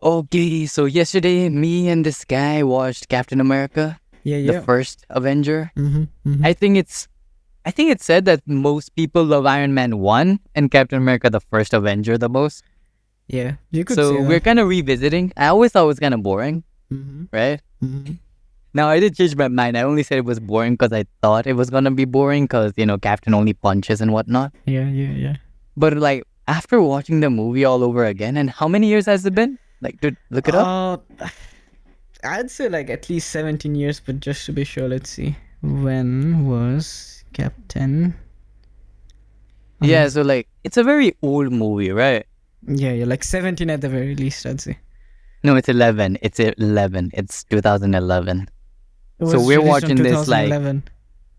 Okay, so yesterday, me and this guy watched Captain America, Yeah, the yeah. first Avenger. Mm-hmm. Mm-hmm. I think it's, I think it said that most people love Iron Man 1 and Captain America, the first Avenger, the most. Yeah, you could So say we're that. kind of revisiting. I always thought it was kind of boring, Mm-hmm. right? Mm-hmm. Now I did change my mind. I only said it was boring because I thought it was gonna be boring because Captain only punches and whatnot. Yeah, yeah, yeah. But like after watching the movie all over again, and how many years has it been? Like, to look it up. Uh, I'd say like at least 17 years, but just to be sure, let's see. When was Captain Yeah, America? so like it's a very old movie, right? Yeah, yeah, like 17 at the very least, I'd say. No, it's 11. It's 11. It's 2011. It So was we're released in watching this like, 2011.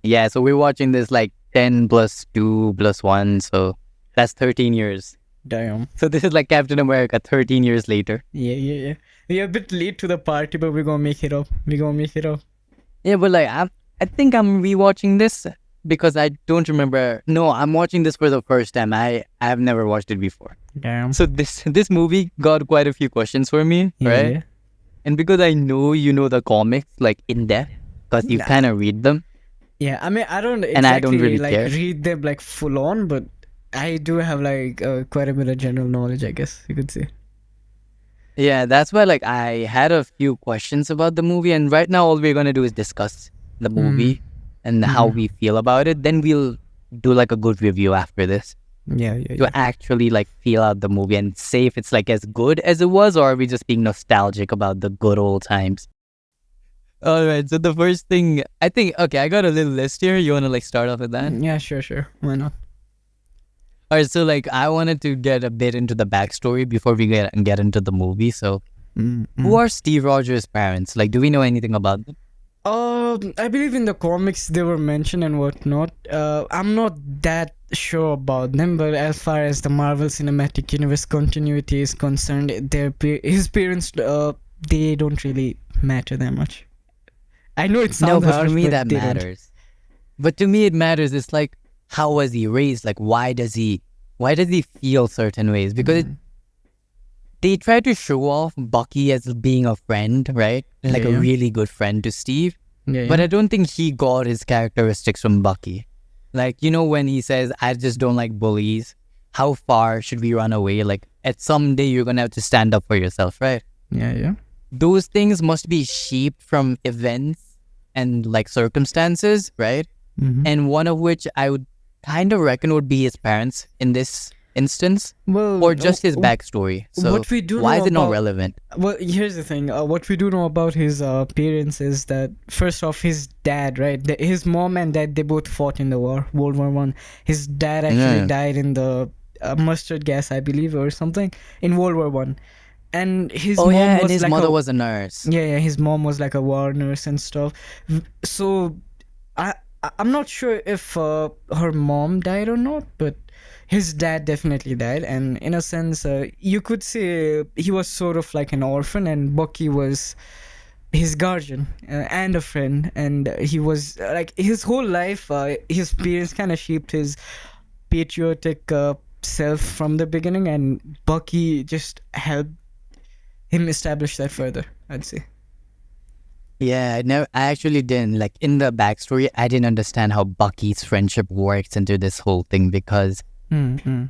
yeah, so we're watching this like 10 plus 2 plus 1. So that's 13 years. Damn. So this is like Captain America 13 years later. Yeah, yeah, yeah. We're a bit late to the party, but we're gonna make it up. We're gonna make it up. Yeah, but like I think I'm rewatching this because I don't remember. No, I'm watching this for the first time. I've never watched it before. Damn. So this movie got quite a few questions for me, Yeah, right? yeah. And because I know you know the comics like in depth, because you Nah. kind of read them, Yeah, I mean, I don't and I don't exactly really like care. read them like full on, but I do have like quite a bit of general knowledge, I guess you could say. Yeah, that's why like I had a few questions about the movie, and right now all we're gonna do is discuss the Mm. movie and how Mm. we feel about it. Then we'll do like a good review after this Yeah, yeah, to yeah. actually like feel out the movie and say if it's like as good as it was, or are we just being nostalgic about the good old times. All right, so the first thing I think, okay, I got a little list here. You wanna like start off with that? Yeah, sure, sure. Why not? All right, so like I wanted to get a bit into the backstory before we get into the movie. So Mm. who Mm. are Steve Rogers' parents? Like, do we know anything about them? I believe in the comics they were mentioned and whatnot. I'm not that sure about them, but as far as the Marvel Cinematic Universe continuity is concerned, his parents, they don't really matter that much. I know it No, sounds but for harsh, me that but they don't. matters. But to me it matters. It's like how was he raised? Like why does he feel certain ways? Because Mm. they try to show off Bucky as being a friend, right? Yeah, Like a yeah, really good friend to Steve. yeah, But yeah. I don't think he got his characteristics from Bucky. Like, when he says, I just don't like bullies, how far should we run away? Like, at some day you're gonna have to stand up for yourself, right? Yeah, yeah. Those things must be shaped from events and like circumstances, right? Mm-hmm. And one of which I would kind of reckon would be his parents in this instance, Well, or just his backstory. So what we do why know is it not about relevant? well, here's the thing. What we do know about his parents is that first off, his dad, right? His mom and dad, they both fought in the war, World War One. His dad actually Yeah. died in the mustard gas, I believe, or something, in World War One. And his Oh mom yeah, and was his like mother a was a nurse. yeah, yeah. His mom was like a war nurse and stuff. So I'm not sure if her mom died or not, but his dad definitely died, and in a sense, you could say he was sort of like an orphan, and Bucky was his guardian and a friend, and he was like his whole life. His parents kind of shaped his patriotic self from the beginning, and Bucky just helped him establish that further, I'd say. Yeah, no, I actually didn't. Like in the backstory, I didn't understand how Bucky's friendship works into this whole thing because Mm-hmm.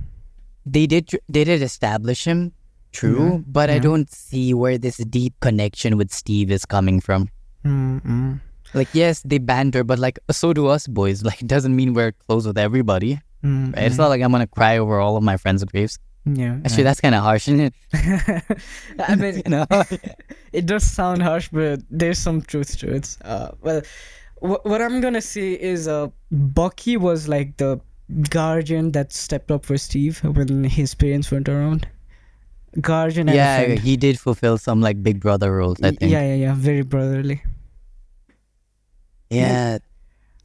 they did establish him, Yeah, true, but I yeah. don't see where this deep connection with Steve is coming from. Mm-hmm. Like yes, they banter, but like so do us boys. Like it doesn't mean we're close with everybody, right? It's not like I'm gonna cry over all of my friends' graves. Yeah, Actually, right. that's kind of harsh, isn't it? I mean, You know? it does sound harsh, but there's some truth to it. Well, what I'm gonna say is, Bucky was like the guardian that stepped up for Steve when his parents weren't around. Guardian and a Yeah, friend. he did fulfill some like big brother roles, I Yeah, think. yeah, yeah. Very brotherly. Yeah, Yeah,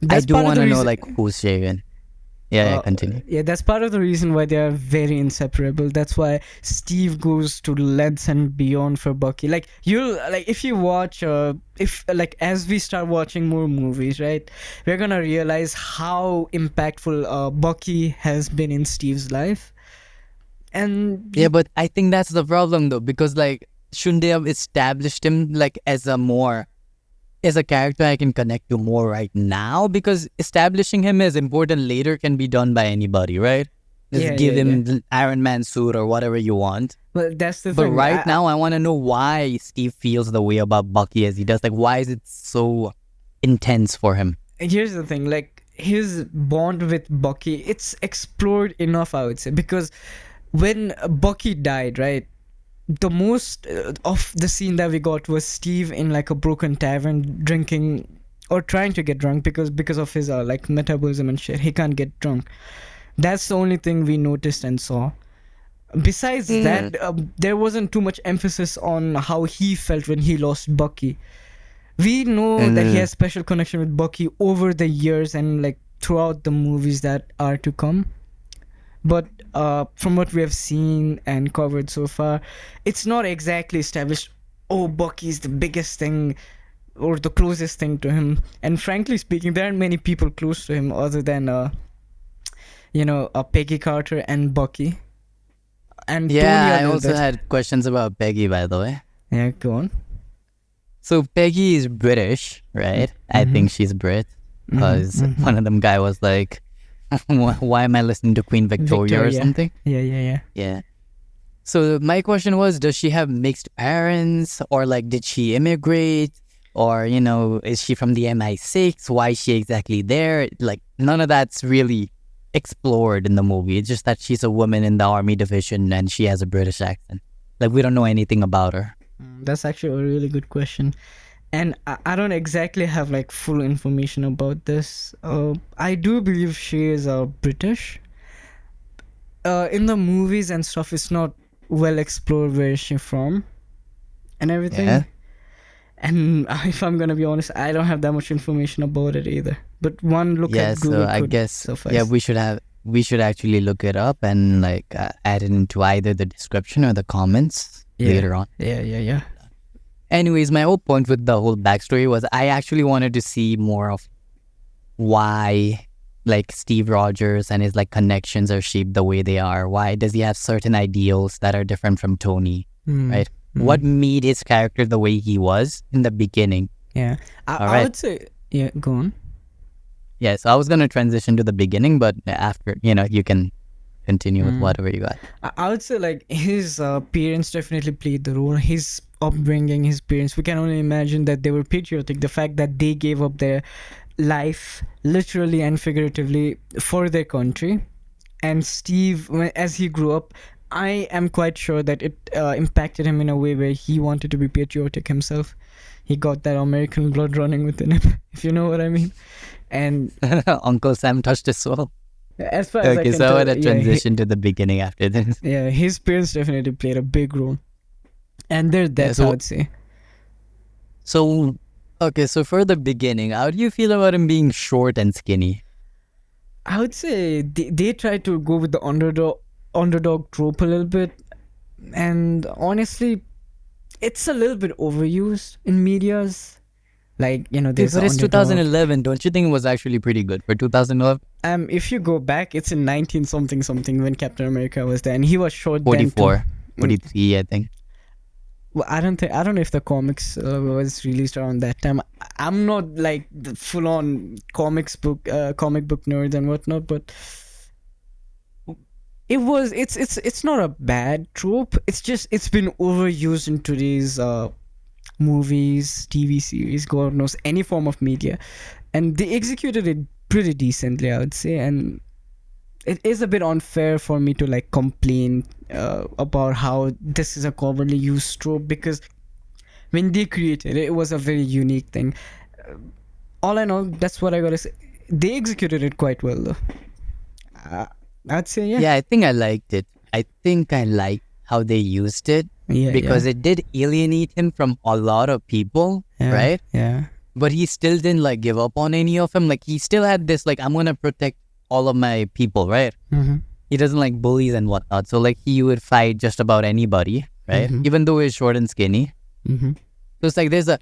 I that's do part of want the to know reason. like who's Shaven. Yeah, continue. Yeah, that's part of the reason why they are very inseparable. That's why Steve goes to lengths and beyond for Bucky. Like you'll like if you watch, if like as we start watching more movies, right, we're gonna realize how impactful Bucky has been in Steve's life. And Yeah, but I think that's the problem though, because like shouldn't they have established him like as a character I can connect to more right now? Because establishing him as important later can be done by anybody, right? Just Yeah, give yeah, yeah. him the Iron Man suit or whatever you want. Well, that's the But thing. right now, I want to know why Steve feels the way about Bucky as he does. Like, why is it so intense for him? Here's the thing, like his bond with Bucky, it's explored enough, I would say, because when Bucky died, right, the most of the scene that we got was Steve in like a broken tavern drinking or trying to get drunk because of his like metabolism and shit, he can't get drunk. That's the only thing we noticed and saw. Besides Mm. that, there wasn't too much emphasis on how he felt when he lost Bucky. We know that he Mm. has special connection with Bucky over the years and like throughout the movies that are to come. But from what we have seen and covered so far, it's not exactly established. Oh, Bucky's the biggest thing or the closest thing to him. And frankly speaking, there aren't many people close to him other than Peggy Carter and Bucky and Tony Yeah, a I little also bit. had questions about Peggy, by the way. Yeah, go on. So Peggy is British, right? I Mm-hmm. think she's Brit Mm-hmm. because Mm-hmm. one of them guy was like, "Why am I listening to Queen Victoria or Victoria. something?" Yeah, yeah, yeah. Yeah. So my question was, does she have mixed parents, or like, did she immigrate, or is she from the MI6? Why is she exactly there? Like, none of that's really explored in the movie. It's just that she's a woman in the army division and she has a British accent. Like, we don't know anything about her. That's actually a really good question. And I don't exactly have like full information about this. I do believe she is British. In the movies and stuff, it's not well explored where is she from and Yeah. everything. And if I'm gonna be honest, I don't have that much information about it either. But one look Yeah. at So Google I could guess yeah, suffice. we should actually look it up and like add it into either the description or the comments Yeah, later on. yeah, yeah, yeah. Anyways, my whole point with the whole backstory was I actually wanted to see more of why like Steve Rogers and his like connections are shaped the way they are. Why does he have certain ideals that are different from Tony? Hmm. Right? Hmm. What made his character the way he was in the beginning? Yeah. I, All I right. would say, yeah, go on. Yeah, so I was gonna transition to the beginning, but after you can continue with Hmm. whatever you got. I would say like his parents definitely played the role. His upbringing, his parents. We can only imagine that they were patriotic. The fact that they gave up their life, literally and figuratively, for their country. And Steve, as he grew up, I am quite sure that it impacted him in a way where he wanted to be patriotic himself. He got that American blood running within him, if you know what I mean. And Uncle Sam touched his soul. as far as I Okay, can so I tell, want to yeah, transition to the beginning after this. yeah, his parents definitely played a big role, and their Yeah, deaths, I so would say. so okay, so for the beginning, how do you feel about him being short and skinny? I would say they try to go with the underdog trope a little bit, and honestly, it's a little bit overused in medias. Like Dude, there's but the it's underdog. 2011. Don't you think it was actually pretty good for 2011? If you go back, it's in 19 something something when Captain America was there, and he was short then too. 44, Mm, 43, I think. well, I don't know if the comics was released around that time. I'm not like the full on comic book nerd and whatnot, but it's not a bad trope. It's just it's been overused in today's movies, TV series, God knows, any form of media, and they executed it pretty decently, I would say. And it is a bit unfair for me to like complain about how this is a commonly used trope, because when they created it, it was a very unique thing. All I know, that's what I gotta say. They executed it quite well, though. Uh, I'd say, yeah, Yeah, I think I liked it. I think I liked how they used it yeah, yeah, because it did alienate him from a lot of people, yeah, right? yeah. But he still didn't like give up on any of them. Like he still had this like I'm gonna protect all of my people, right? Mm-hmm. He doesn't like bullies and whatnot. So like he would fight just about anybody, right? Mm-hmm. Even though he's short and skinny. Mm-hmm. So it's like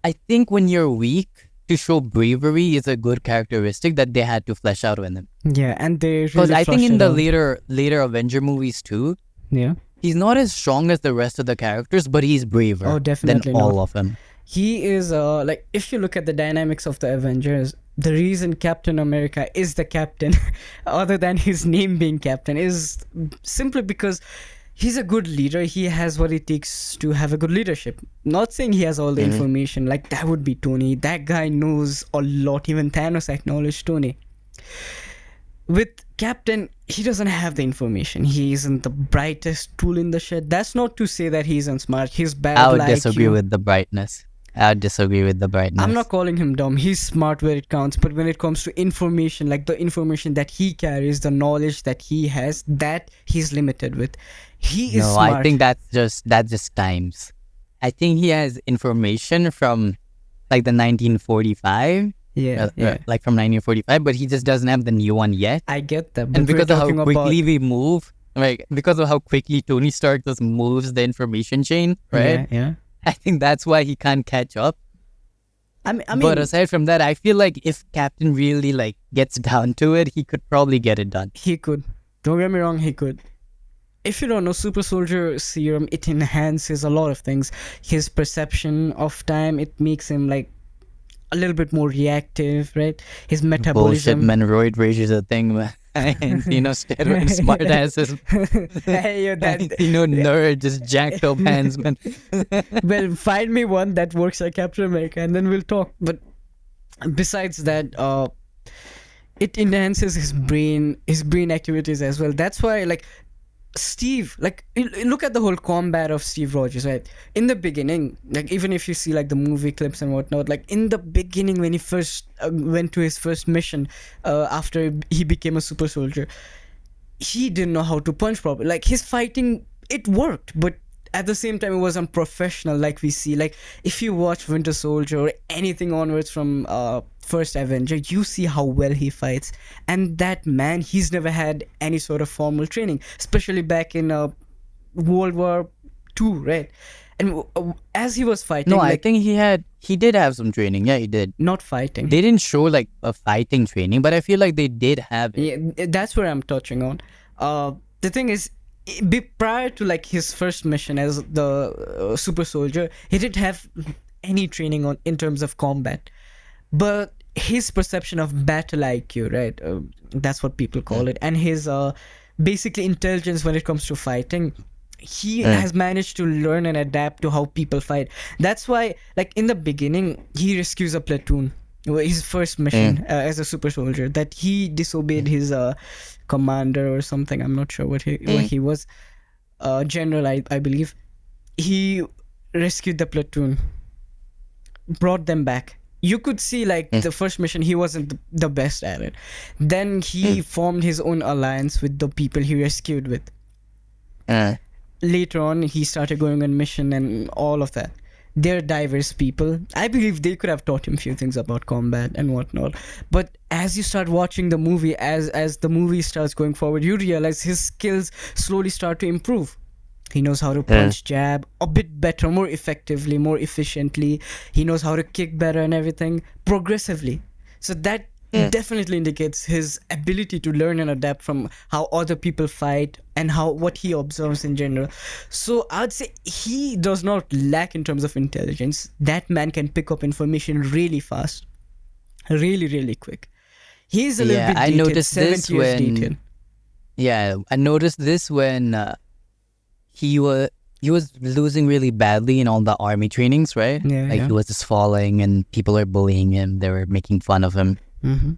I think when you're weak, to show bravery is a good characteristic that they had to flesh out in him. Yeah, and they Because really I think flushed in it the out. later Avenger movies too, Yeah. he's not as strong as the rest of the characters, but he's Oh, braver than definitely not. all of them. He is like, if you look at the dynamics of the Avengers, the reason Captain America is the captain, other than his name being captain, is simply because he's a good leader. He has what it takes to have a good leadership. Not saying he has all the Mhm. information, like that would be Tony. That guy knows a lot. Even Thanos acknowledged Tony. With Captain, he doesn't have the information. He isn't the brightest tool in the shed. That's not to say that he isn't smart. He's I bad would like disagree you. with the brightness. I would disagree with the I'm not brightness. calling him dumb. He's smart where it counts. But when it comes to information, like the information that he carries, the knowledge that he has, that he's limited with. He is No, I smart. think that's just times. I think he has information from like the 1945, Yeah, yeah. like from 1945, but he just doesn't have the new one yet. I get that. And But we're because of how talking about. quickly we move, like because of how quickly Tony Stark just moves the information chain, right? Yeah, yeah. I think that's why he can't catch up. I But mean, aside from that, I feel like if Captain really like gets down to it, he could probably get it done. he could. Don't get me wrong, he could. If you don't know, Super Soldier Serum, it enhances a lot of things. His perception of time, it makes him like a little bit more reactive, right? His Bullshit, metabolism. man. Roid rage is a thing, man. I ain't seen no steroid smart asses. Hey, yo, I ain't seen no nerd, just jacked up hands, man. well, find me one that works like Captain America, and then we'll talk. But besides that, it enhances his brain activities as well. That's why, like, Steve, like, look at the whole combat of Steve Rogers, right? In the beginning, like, even if you see like the movie clips and whatnot, like in the beginning when he first went to his first mission after he became a super soldier, he didn't know how to punch properly. Like his fighting, it worked, but at the same time, it was unprofessional. Like we see, like if you watch Winter Soldier or anything onwards from first Avenger, you see how well he fights. And that man, he's never had any sort of formal training, especially back in World War II, right? And as he was No, fighting, I like think he did have some training. Yeah, he did. not fighting. They didn't show like a fighting training, but I feel like they did have it. Yeah, that's where I'm touching on. The thing is, prior to like his first mission as the super soldier, he didn't have any training on in terms of combat, but his perception of battle IQ, right? That's what people call it, and his basically intelligence when it comes to fighting. He has managed to learn and adapt to how people fight. That's why, like in the beginning, he rescues a platoon. His first mission as a super soldier, that he disobeyed his commander or something. I'm not sure what he was. General, I believe. He rescued the platoon, brought them back. You could see like the first mission he wasn't the best at it. Then he formed his own alliance with the people he rescued with. Uh, Later on he started going on mission and all of that. They're diverse people. I believe they could have taught him few things about combat and whatnot. But as you start watching the movie, as the movie starts going forward, you realize his skills slowly start to improve. He knows how to punch, jab a bit better, more effectively, more efficiently. He knows how to kick better and everything progressively. So that definitely indicates his ability to learn and adapt from how other people fight and how what he observes in general. So I'd say he does not lack in terms of intelligence. That man can pick up information really fast, really, really quick. He's a little yeah, bit I dated, noticed this 70 years dated. when I noticed this when he was losing really badly in all the army trainings, right? Yeah, Like yeah. he was just falling and people are bullying him. They were making fun of him. Mm-hmm.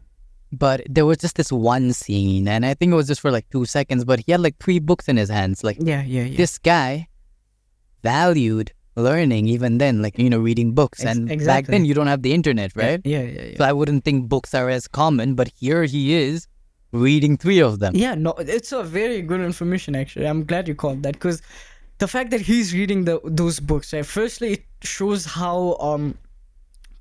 But there was just this one scene, and I think it was just for like 2 seconds, but he had like 3 books in his hands. Like Yeah, yeah, yeah. this guy valued learning even then, like, reading books. And back exactly. then you don't have the internet, Yeah, right? yeah, yeah, yeah. So I wouldn't think books are as common, but here he is reading 3 of them. Yeah, no, it's a very good information actually. I'm glad you called that, because the fact that he's reading those books, right? Firstly, it shows how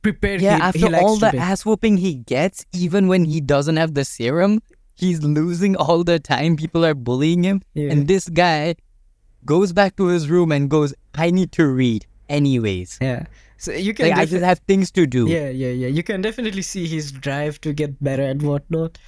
prepared Yeah, he after likes all to the be. ass whooping he gets, even when he doesn't have the serum, he's losing all the time. People are bullying him. Yeah. And this guy goes back to his room and goes, I need to read anyways. Yeah. So you can Like, I just have things to do. yeah. You can definitely see his drive to get better and whatnot.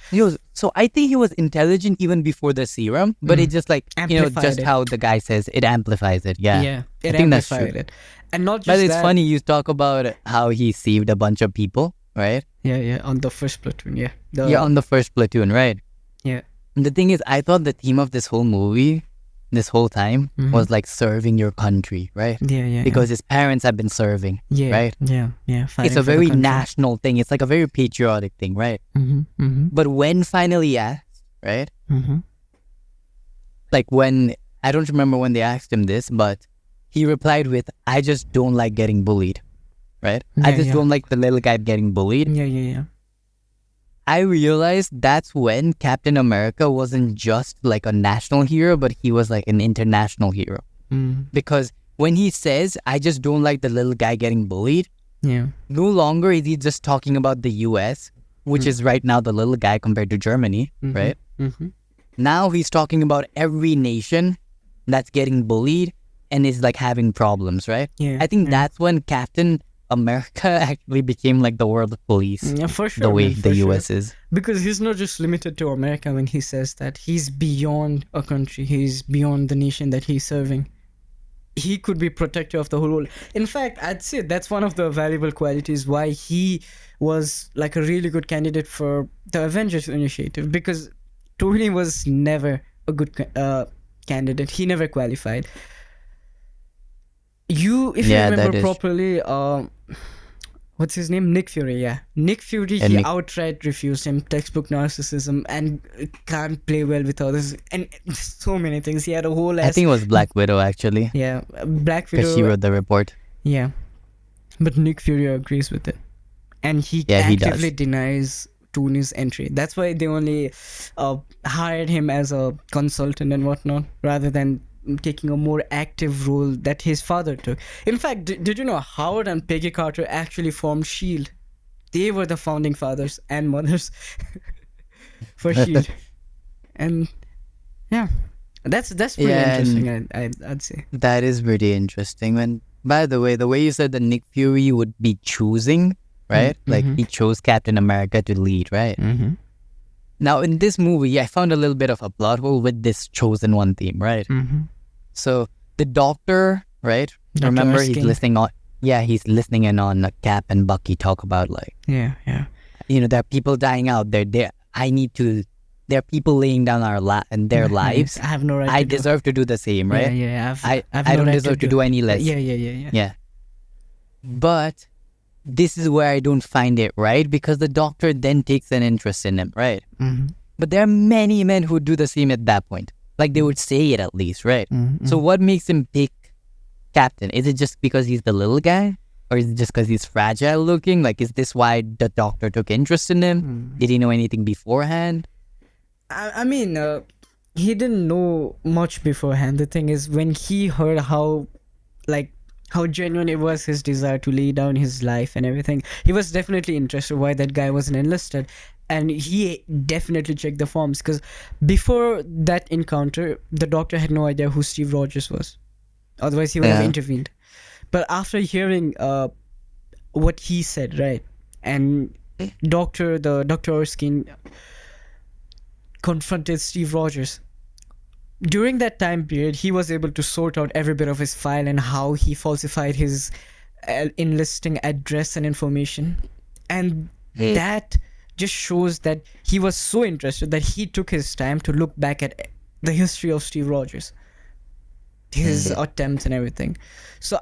So I think he was intelligent even before the serum, but it just like, Amplified just it. how the guy says, it amplifies it. Yeah. Yeah, I it think that's true. amplified it. And not But just it's that. funny, you talk about how he saved a bunch of people, right? Yeah, on the first platoon, yeah. Yeah, on the first platoon, right? Yeah. And the thing is, I thought the theme of this whole movie, this whole time, was like serving your country, right? Yeah. Because his parents have been serving, right? Yeah. It's Fighting a for the very country. national thing. It's like a very patriotic thing, right? But when finally asked, right? Like when, I don't remember when they asked him this, but he replied with, I just don't like getting bullied, right? I just don't like the little guy getting bullied. Yeah. I realized that's when Captain America wasn't just like a national hero, but he was like an international hero. Because when he says, I just don't like the little guy getting bullied, Yeah. no longer is he just talking about the US, which is right now the little guy compared to Germany, right? Now he's talking about every nation that's getting bullied and is like having problems, right? Yeah. I think that's when Captain America actually became like the world police. Yeah, for sure. The way man, the for sure. US is. Because he's not just limited to America when he says that. He's beyond a country. He's beyond the nation that he's serving. He could be protector of the whole world. In fact, I'd say that's one of the valuable qualities why he was like a really good candidate for the Avengers initiative, because Tony was never a good candidate. He never qualified. If you Yeah, that remember is- properly, what's his name? Nick Fury, yeah. Nick Fury, And he Nick- outright refused him, textbook narcissism, and can't play well with others, and so many things. He had a whole I ass. think it was Black Widow actually, Yeah, Black because she Widow. wrote the report. Yeah, but Nick Fury agrees with it, and he Yeah, he does. actively denies Tony's entry. That's why they only hired him as a consultant and whatnot, rather than taking a more active role that his father took. In fact, did you know Howard and Peggy Carter actually formed Shield? They were the founding fathers and mothers for Shield, and yeah, that's pretty Yeah, and- interesting. I'd say. That is pretty interesting. And by the way you said that Nick Fury would be choosing, right? Like he chose Captain America to lead, right? Now in this movie, I found a little bit of a plot hole with this chosen one theme, right? So the doctor, right? Dr. Remember, he's Erskine. listening on. Yeah, he's listening in on Cap and Bucky talk about like, Yeah. there are people dying out there. There are people laying down their lives. I have no right. I to do- deserve to do the same, right? Yeah. I have I no don't right deserve to do any less. Yeah. Yeah. But this is where I don't find it right, because the doctor then takes an interest in him, right? But there are many men who do the same at that point. Like they would say it at least, right? So what makes him pick Captain? Is it just because he's the little guy? Or is it just because he's fragile looking? Like, is this why the doctor took interest in him? Did he know anything beforehand? I mean, he didn't know much beforehand. The thing is, when he heard how genuine it was, his desire to lay down his life and everything, he was definitely interested why that guy wasn't enlisted. And he definitely checked the forms, because before that encounter, the doctor had no idea who Steve Rogers was. Otherwise, he would have Yeah. intervened. But after hearing what he said, right, and Dr. Erskine confronted Steve Rogers. During that time period, he was able to sort out every bit of his file and how he falsified his enlisting address and information. And that just shows that he was so interested that he took his time to look back at the history of Steve Rogers, his attempts and everything. So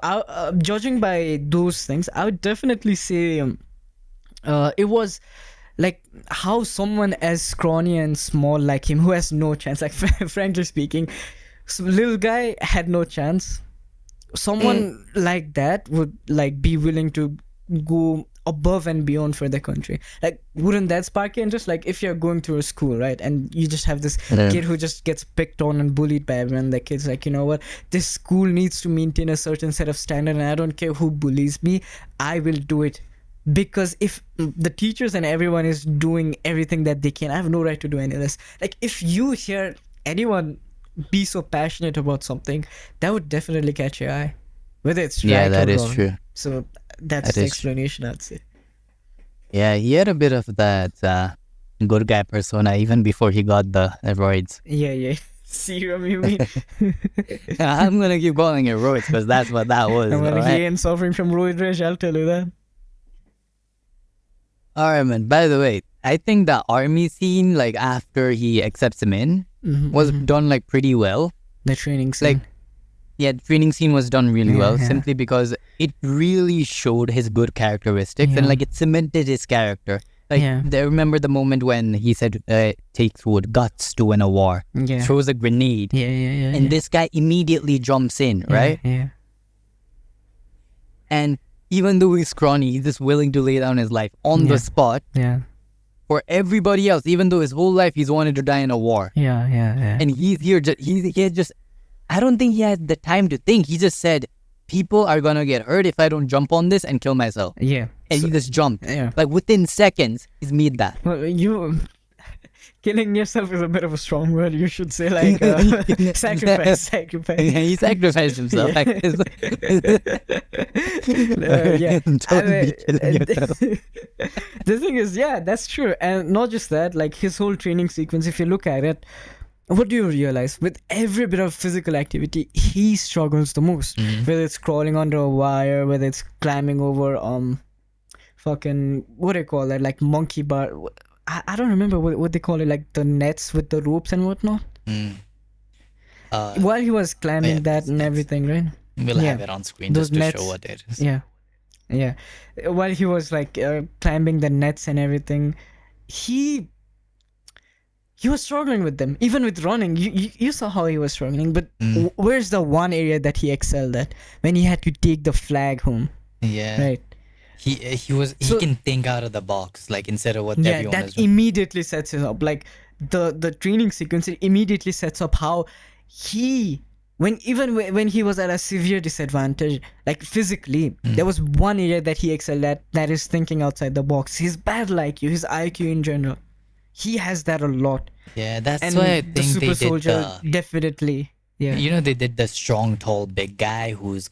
judging by those things, I would definitely say it was like how someone as scrawny and small like him, who has no chance, like frankly speaking, little guy had no chance. Someone like that would like be willing to go above and beyond for the country. Like, wouldn't that spark your interest? Like, if you're going through a school, right, and you just have this kid who just gets picked on and bullied by everyone, the kid's like, you know what, this school needs to maintain a certain set of standard, and I don't care who bullies me, I will do it. Because if the teachers and everyone is doing everything that they can, I have no right to do any of this. Like, if you hear anyone be so passionate about something, that would definitely catch your eye. whether it's Yeah, right or that is wrong. true. So that's That the is true. explanation, I'd say. Yeah, he had a bit of that good guy persona even before he got the steroids. Yeah, yeah. Serum, you mean? I'm gonna keep calling it roids because that's what that was. Well, All he right. ain't suffering from roid rage, I'll tell you that. All right, man. By the way, I think the army scene, like after he accepts him in, was Mm-hmm. done like pretty well. The training Like, scene. yeah, the training scene was done really Yeah, well yeah. simply because it really showed his good characteristics and Yeah. like it cemented his character. Like, Yeah. I remember the moment when he said, takes wood guts to win a war, Yeah. throws a grenade, Yeah, yeah, yeah, and yeah. this guy immediately jumps in, Yeah, right? yeah. And even though he's scrawny, he's just willing to lay down his life on Yeah. the spot Yeah. for everybody else, even though his whole life he's wanted to die in a war. Yeah, yeah, yeah. And he's here, he had just, I don't think he had the time to think. He just said, people are gonna get hurt if I don't jump on this and kill myself. Yeah. And So- he just jumped. yeah. Like within seconds, he's made that. Well, you killing yourself is a bit of a strong word. You should say like sacrifice, sacrifice. He sacrificed himself. Yeah. Yeah. Don't be killing And- yourself. the thing is, yeah, that's true. And not just that, like his whole training sequence, if you look at it, what do you realize? With every bit of physical activity, he struggles the most. Whether it's crawling under a wire, whether it's climbing over fucking, what do you call it, like monkey bar. I don't remember what they call it, like the nets with the ropes and whatnot. While he was climbing that and nets. everything, right? We'll Yeah. have it on screen Those just to nets. show what it is. Yeah, yeah. While he was like climbing the nets and everything, he was struggling with them. Even with running, you saw how he was struggling. But where's the one area that he excelled at? When he had to take the flag home, Yeah. right? He So- can think out of the box, like instead of what Yeah, everyone that is doing. immediately sets it up. Like the training sequence, it immediately sets up how he, when he was at a severe disadvantage, like physically, there was one area that he excelled at, that is thinking outside the box. His battle IQ, his IQ in general, he has that a lot. Yeah, that's And why I the think super they soldier did definitely, yeah, you know, they did the strong, tall, big guy who was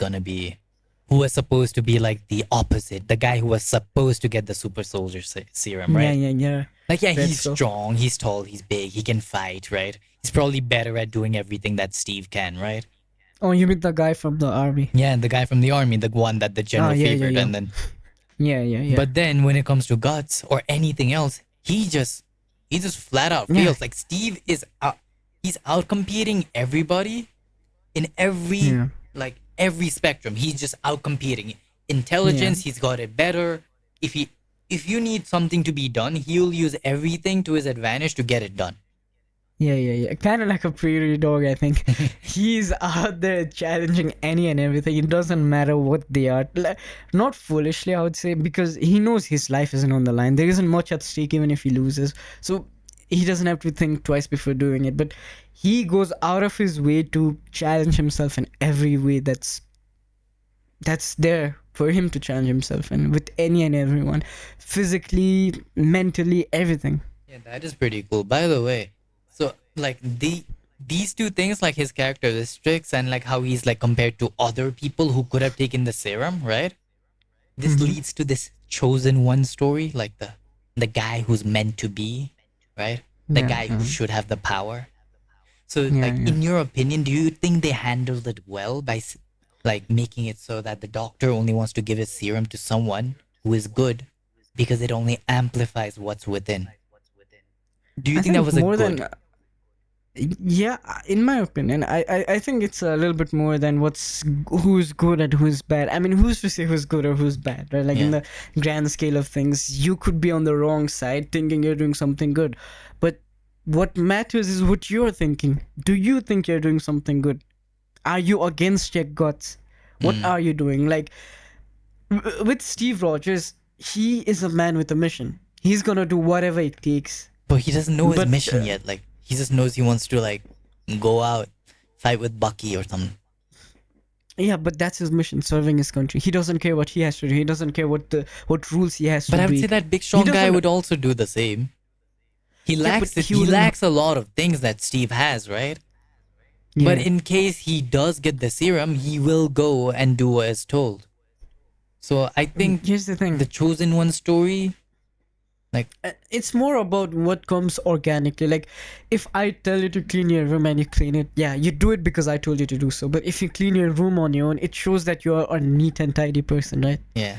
supposed to be like the opposite, the guy who was supposed to get the super soldier serum, right? yeah. Like, yeah, That's he's so. strong, he's tall, he's big, he can fight, right? He's probably better at doing everything that Steve can, right? Oh, you mean the guy from the army? Yeah, the guy from the army, the one that the general yeah, favored, yeah. and then. Yeah. But then when it comes to guts or anything else, he just flat out Yeah. fails. Like Steve is he's out competing everybody in every Yeah. like every spectrum. He's just out competing. Intelligence, he's got it better. If you need something to be done, he'll use everything to his advantage to get it done. Yeah. Kind of like a prairie dog, I think. He's out there challenging any and everything. It doesn't matter what they are. Not foolishly, I would say, because he knows his life isn't on the line. There isn't much at stake even if he loses. So he doesn't have to think twice before doing it. But he goes out of his way to challenge himself in every way that's there for him to challenge himself, and with any and everyone, physically, mentally, everything. Yeah, that is pretty cool. By the way, so like these two things, like his characteristics and like how he's like compared to other people who could have taken the serum, right? This leads to this chosen one story, like the guy who's meant to be, right? The Yeah, guy who should have the power. So, Yeah, like, yeah. in your opinion, do you think they handled it well by like making it so that the doctor only wants to give his serum to someone who is good because it only amplifies what's within? Do you I think that was a more good? than yeah, in my opinion, I think it's a little bit more than who's good and who's bad. I mean, who's to say who's good or who's bad, right? Like in Yeah. the grand scale of things, you could be on the wrong side thinking you're doing something good, but what matters is what you're thinking. Do you think you're doing something good? Are you against your guts? What are you doing? Like with Steve Rogers, he is a man with a mission. He's gonna do whatever it takes. But he doesn't know his But, mission yet. Like, he just knows he wants to like go out, fight with Bucky or something. Yeah, but that's his mission, serving his country. He doesn't care what he has to do. He doesn't care what rules he has But to I would break. say that big strong guy doesn't- would also do the same. He lacks but it. he He wouldn't- lacks a lot of things that Steve has, right? But Yeah. in case he does get the serum, he will go and do as told. So I think Here's the thing. the chosen one story, like, It's more about what comes organically. Like, if I tell you to clean your room and you clean it, yeah, you do it because I told you to do so. But if you clean your room on your own, it shows that you are a neat and tidy person, right? yeah,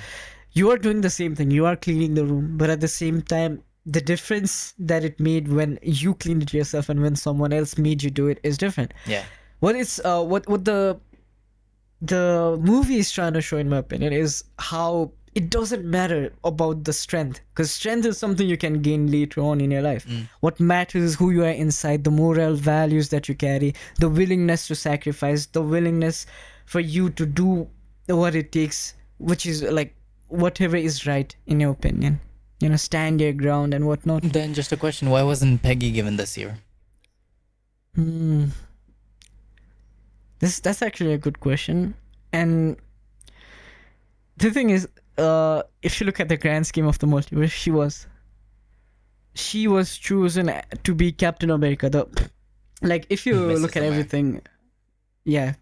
You are doing the same thing. You are cleaning the room, but at the same time, the difference that it made when you cleaned it yourself and when someone else made you do it is different. yeah. What the movie is trying to show, in my opinion, is how it doesn't matter about the strength, because strength is something you can gain later on in your life. Mm. What matters is who you are inside, the moral values that you carry, the willingness to sacrifice, the willingness for you to do what it takes, which is like whatever is right in your opinion. Stand your ground and whatnot. Then just a question: why wasn't Peggy given the serum? Hmm. That's actually a good question. And the thing is, if you look at the grand scheme of the multiverse, she was chosen to be Captain America. Like, if you look Mrs. at America. everything, yeah,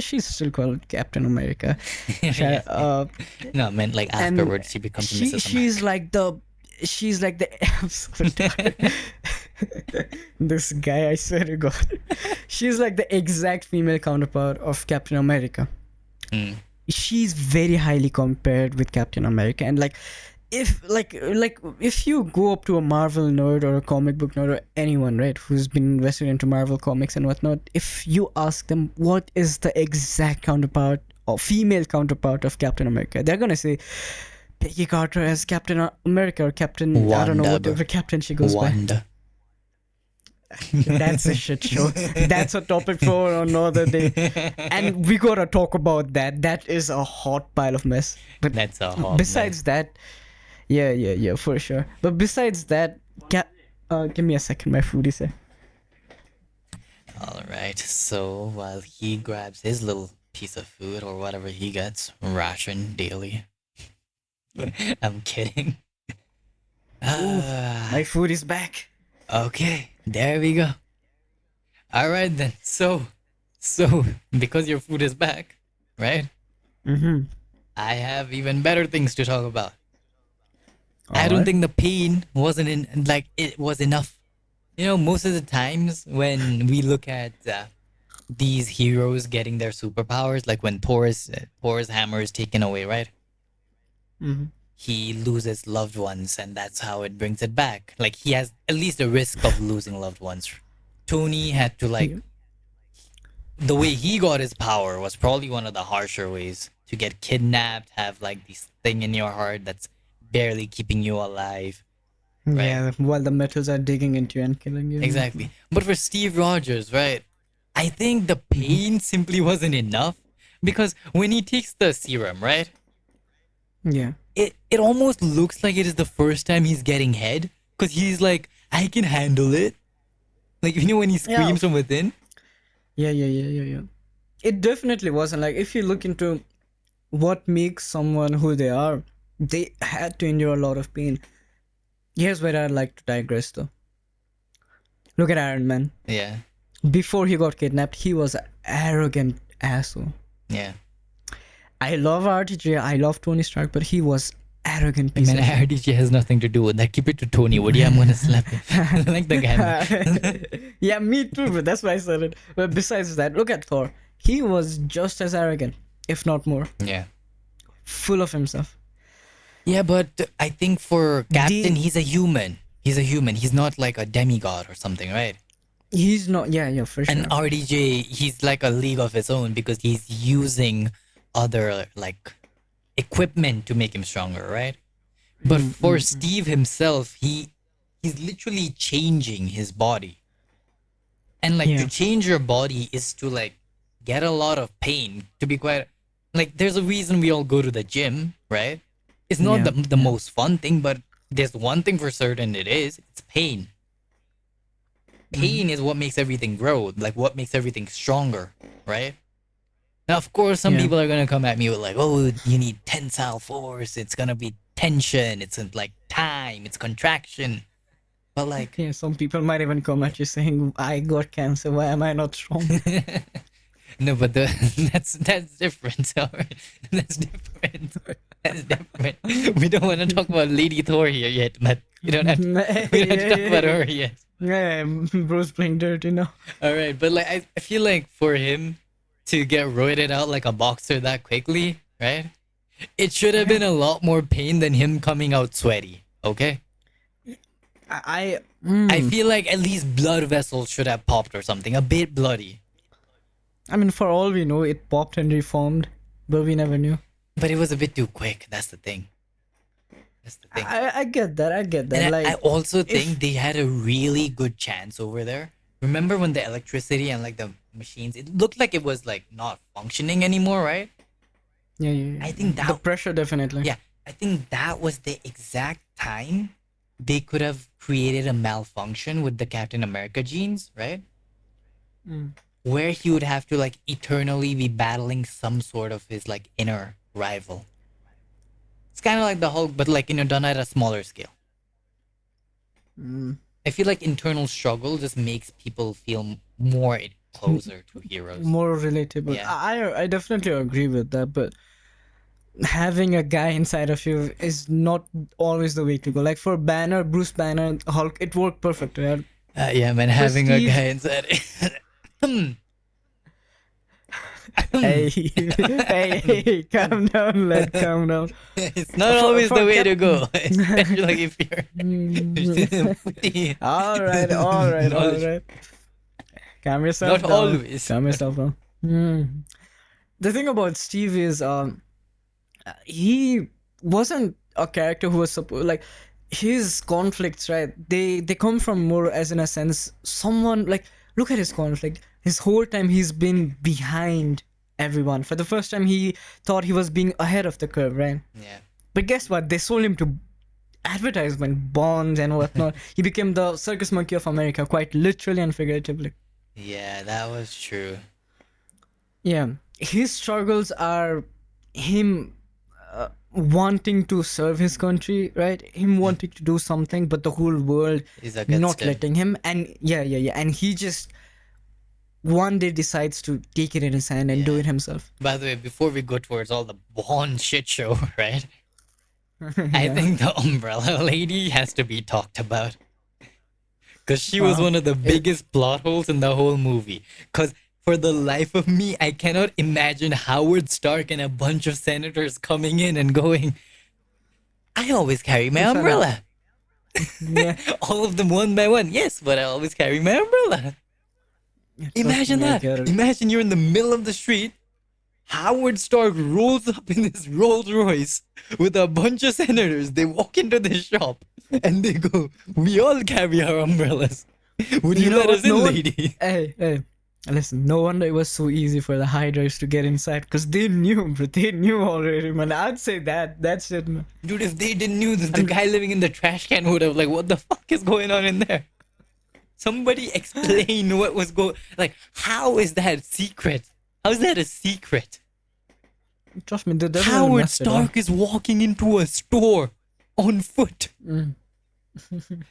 she's still called Captain America. Yeah. Uh, No, I meant like and afterwards she becomes she Mrs. she's America. like the she's like the absolute. This guy, I swear to God, she's like the exact female counterpart of Captain America. Mm. She's very highly compared with Captain America, and like, if you go up to a Marvel nerd or a comic book nerd or anyone, right, who's been invested into Marvel comics and whatnot, if you ask them what is the exact counterpart or female counterpart of Captain America, they're gonna say Peggy Carter as Captain America, or Captain, I don't know, Wanda, bro. whatever captain she goes by. Wanda. That's a shit show. That's a topic for another day. And we gotta talk about that. That is a hot pile of mess. But That's a hot mess. besides that, yeah, for sure. But besides that, give me a second. My food is here. All right. So while he grabs his little piece of food or whatever he gets, ration daily. I'm kidding. My food is back. Okay, there we go. All right then. So because your food is back, right? Mm-hmm. I have even better things to talk about. I All don't right. think the pain wasn't in like it was enough. Most of the times when we look at these heroes getting their superpowers, like when Thor's hammer is taken away, right? Mm-hmm. He loses loved ones, and that's how it brings it back. Like he has at least a risk of losing loved ones. Tony had to Yeah. the way he got his power was probably one of the harsher ways to get kidnapped, have like this thing in your heart that's barely keeping you alive, right? Yeah, while the metals are digging into you and killing you and Exactly. whatnot. But for Steve Rogers, right? I think the Mm-hmm. pain simply wasn't enough because when he takes the serum, right? Yeah. It almost looks like it is the first time he's getting head because he's like, I can handle it. Like, when he Yeah. screams from within. Yeah. It definitely wasn't. Like, if you look into what makes someone who they are, they had to endure a lot of pain. Here's where I'd like to digress though. Look at Iron Man. Yeah, Before he got kidnapped, he was an arrogant asshole. yeah. I love RTJ, I love Tony Stark, but he was arrogant piece Man, of shit. RDJ has nothing to do with that. Keep it to Tony, would you? I'm gonna slap him. Like the guy, man. Yeah, me too, but that's why I said it. But besides that, look at Thor. He was just as arrogant, if not more. Yeah. Full of himself. Yeah, but I think for Captain, The he's a human. He's a human. He's not like a demigod or something, right? He's not, yeah, for And sure. RDJ, he's like a league of his own because he's using other like equipment to make him stronger, right? But for Steve himself, he's literally changing his body. And like to Yeah, change your body is to like get a lot of pain. To be quite like there's a reason we all go to the gym, right? It's not yeah, the most fun thing, but there's one thing for certain it is. It's pain. Pain is what makes everything grow, like what makes everything stronger, right? Now, of course, some yeah. people are gonna come at me with like, "Oh, you need tensile force. It's gonna be tension. It's like time. It's contraction." But like, Yeah, some people might even come at you saying, "I got cancer. Why am I not strong?" no, but that's different. Alright, that's different. That's different. We don't want to talk about Lady Thor here yet, but you don't have to. Hey, We don't have to hey, talk about hey. her yet. Yeah, bro's playing dirty now. All right, but like I feel like for him to get roided out like a boxer that quickly, right? It should have Yeah, been a lot more pain than him coming out sweaty. Okay, I mm, feel like at least blood vessels should have popped or something, a bit bloody. I mean, for all we know, it popped and reformed, but we never knew. But it was a bit too quick. That's the thing. That's the thing. I get that. I get And that. I Like, also think if they had a really good chance over there. Remember when the electricity and like the machines, it looked like it was like not functioning anymore, right? yeah, yeah, yeah. I think The that, pressure definitely. yeah, I think that was the exact time they could have created a malfunction with the Captain America genes, right? Mm. Where he would have to like eternally be battling some sort of his like inner rival. It's kind of like the Hulk, but like, done at a smaller scale. Mm. I feel like internal struggle just makes people feel more closer to heroes. More relatable. Yeah. I definitely agree with that, but having a guy inside of you is not always the way to go. Like for Banner, Bruce Banner, Hulk, it worked perfect, right? Yeah, man, For having a Steve, guy inside. Hmm. Hmm. hey, hey, hey, calm down, lad, calm down. It's not For always the for way Cap. to go, especially if you're Mm. pretty. All right, all right, all knowledge. right. Calm Not yourself down. always. Calm yourself down. Mm. The thing about Steve is, he wasn't a character who was supposed like his conflicts, right? They come from more as in a sense someone like look at his conflict. His whole time he's been behind everyone. For the first time, he thought he was being ahead of the curve, right? Yeah. But guess what? They sold him to advertisement bonds and whatnot. He became the circus monkey of America, quite literally and figuratively. Yeah, that was true. Yeah, his struggles are him wanting to serve his country, right? Him wanting to do something, but the whole world Is against not him. letting him. And yeah, yeah, yeah. And he just one day decides to take it in his hand and do Yeah. it himself. By the way, before we go towards all the Bond shit show, right? I Yeah. think the umbrella lady has to be talked about. Because she was Uh, one of the it, biggest plot holes in the whole movie. Because for the life of me, I cannot imagine Howard Stark and a bunch of senators coming in and going, I always carry my if an, umbrella. yeah, All of them one by one. Yes, but I always carry my umbrella. trust Imagine me, I that. get it. Imagine you're in the middle of the street. Howard Stark rolls up in his Rolls Royce with a bunch of senators. They walk into the shop and they go, we all carry our umbrellas. Would you You know let us what? No in, one. lady? Hey, hey. Listen, no wonder it was so easy for the Hydras to get inside because they knew, bro. They knew already, man. I'd say that's it, man. Dude, if they didn't knew this, the And guy living in the trash can would have like, what the fuck is going on in there? Somebody explain what was going. Like, how is that secret? How is that a secret? trust me, they definitely Howard messed it up. Stark is walking into a store on foot. Mm.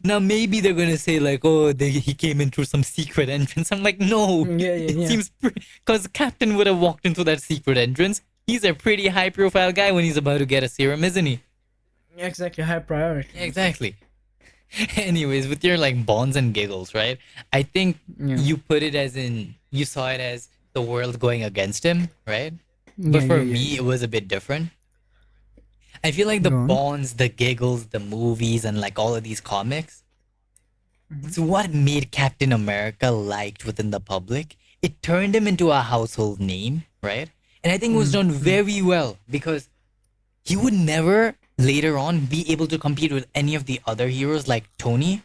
Now maybe they're gonna say like, oh, he came in through some secret entrance. I'm like, no, Yeah, yeah, it yeah. seems because Captain would have walked into that secret entrance. He's a pretty high-profile guy when he's about to get a serum, isn't he? Exactly, high priority. Yeah, exactly. Anyways, with your like bonds and giggles, right? I think Yeah, you put it as in you saw it as the world going against him, right? But yeah, for yeah, yeah, me, yeah. it was a bit different. I feel like the Go on. bonds, the giggles, the movies, and like all of these comics, Mhm. it's what made Captain America liked within the public. It turned him into a household name, right? And I think it was Mm, done mm, very well because he would never later on be able to compete with any of the other heroes like Tony,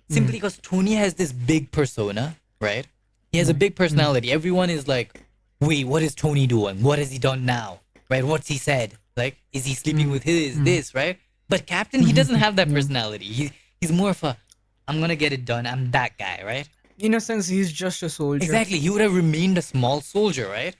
simply mm, because Tony has this big persona, right? He has a mm, big mm, personality. Everyone is like, wait, what is Tony doing? What has he done now? Right? What's he said? Like, is he sleeping mm, with his mm. this, right? But Captain, he doesn't have that Yeah. personality. He's more of a, I'm gonna get it done. I'm that guy, right? In a sense, he's just a soldier. Exactly. He would have remained a small soldier, right?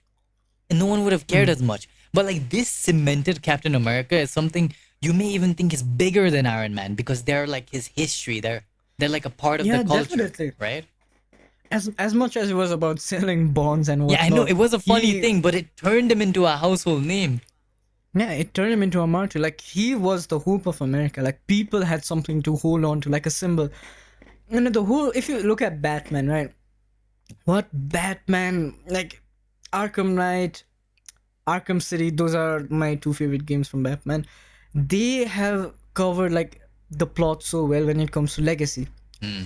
And no one would have cared Mm, as much. But like this cemented Captain America as something you may even think is bigger than Iron Man because they're like his history. They're They're like a part of the Yeah, culture, definitely. right? As much as it was about selling bonds and Yeah, I know whatnot, it was a funny he thing, but it turned him into a household name. yeah, it turned him into a martyr. Like he was the hope of America. Like people had something to hold on to, like a symbol. And the whole, if you look at Batman, right? What Batman, like Arkham Knight, Arkham City, those are my two favorite games from Batman. They have covered like the plot so well when it comes to legacy. Hmm.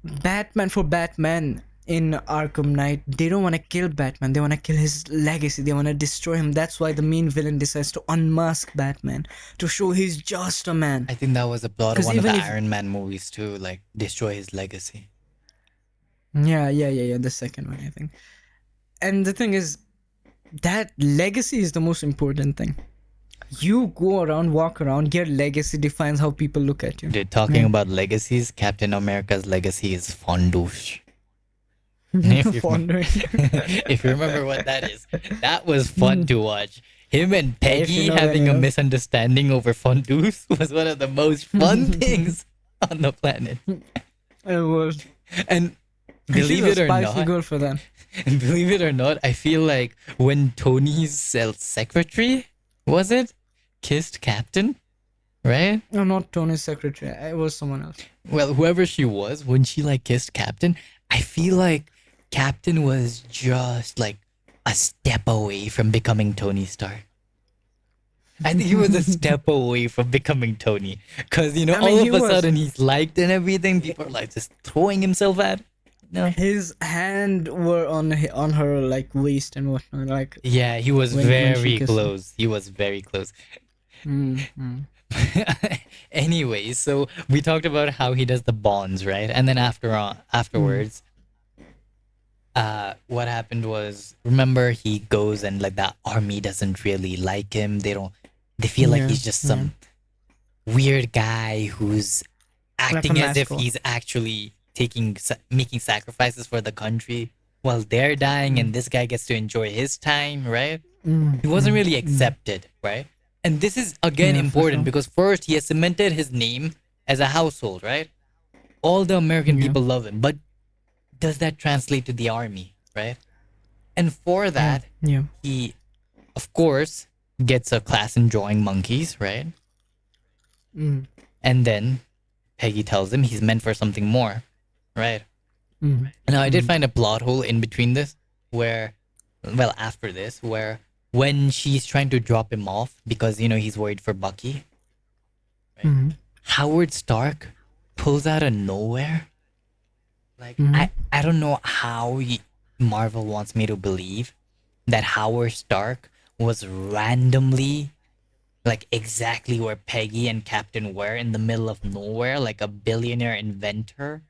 Batman in Arkham Knight, they don't want to kill Batman. They want to kill his legacy. They want to destroy him. That's why the main villain decides to unmask Batman to show he's just a man. I think that was the plot of Because one of the even if Iron Man movies too, like destroy his legacy. yeah, the second one I think. And the thing is, that legacy is the most important thing. You go around, walk around, your legacy defines how people look at you. Dude, talking Yeah. about legacies, Captain America's legacy is fondouche. If you Fondling. if you remember what that is, that was fun to watch. Him and If you Peggy know, then having you a know. misunderstanding over fondue was one of the most fun things on the planet. It was. And She's believe a it or spicy not, girl for that. believe it or not, I feel like when Tony's secretary, was it, kissed Captain, right? No, not Tony's secretary. It was someone else. Well, whoever she was, when she like kissed Captain, I feel like Captain was just like a step away from becoming Tony Stark. I think he was a step away from becoming Tony. Because, you know, I mean, all he of a was. sudden he's liked and everything. People are like just throwing himself at. No. His hand were on her like waist and whatnot. Like Yeah, he was when she very kissed him. close. He was very close. Mm-hmm. Anyway, so we talked about how he does the bonds, right? And then afterwards, what happened was, remember, he goes and like the army doesn't really like him. They feel like Yeah, he's just yeah. some weird guy who's Like a acting as if mascot. he's actually making sacrifices for the country while they're dying, and this guy gets to enjoy his time, right? He wasn't really accepted, right? And this is again Yeah, for important sure. because first he has cemented his name as a household, right? All the American Yeah, people love him, but does that translate to the army, right? And for yeah, that, yeah. he, of course, gets a class in drawing monkeys, right? Mm, And then Peggy tells him he's meant for something more, right? mm, Now, I did mm, find a plot hole in between this where, well, after this, where when she's trying to drop him off because, you know, he's worried for Bucky, right? mm, Howard Stark pulls out of nowhere. Like, mm. I don't know how Marvel wants me to believe that Howard Stark was randomly, like, exactly where Peggy and Captain were in the middle of nowhere, like a billionaire inventor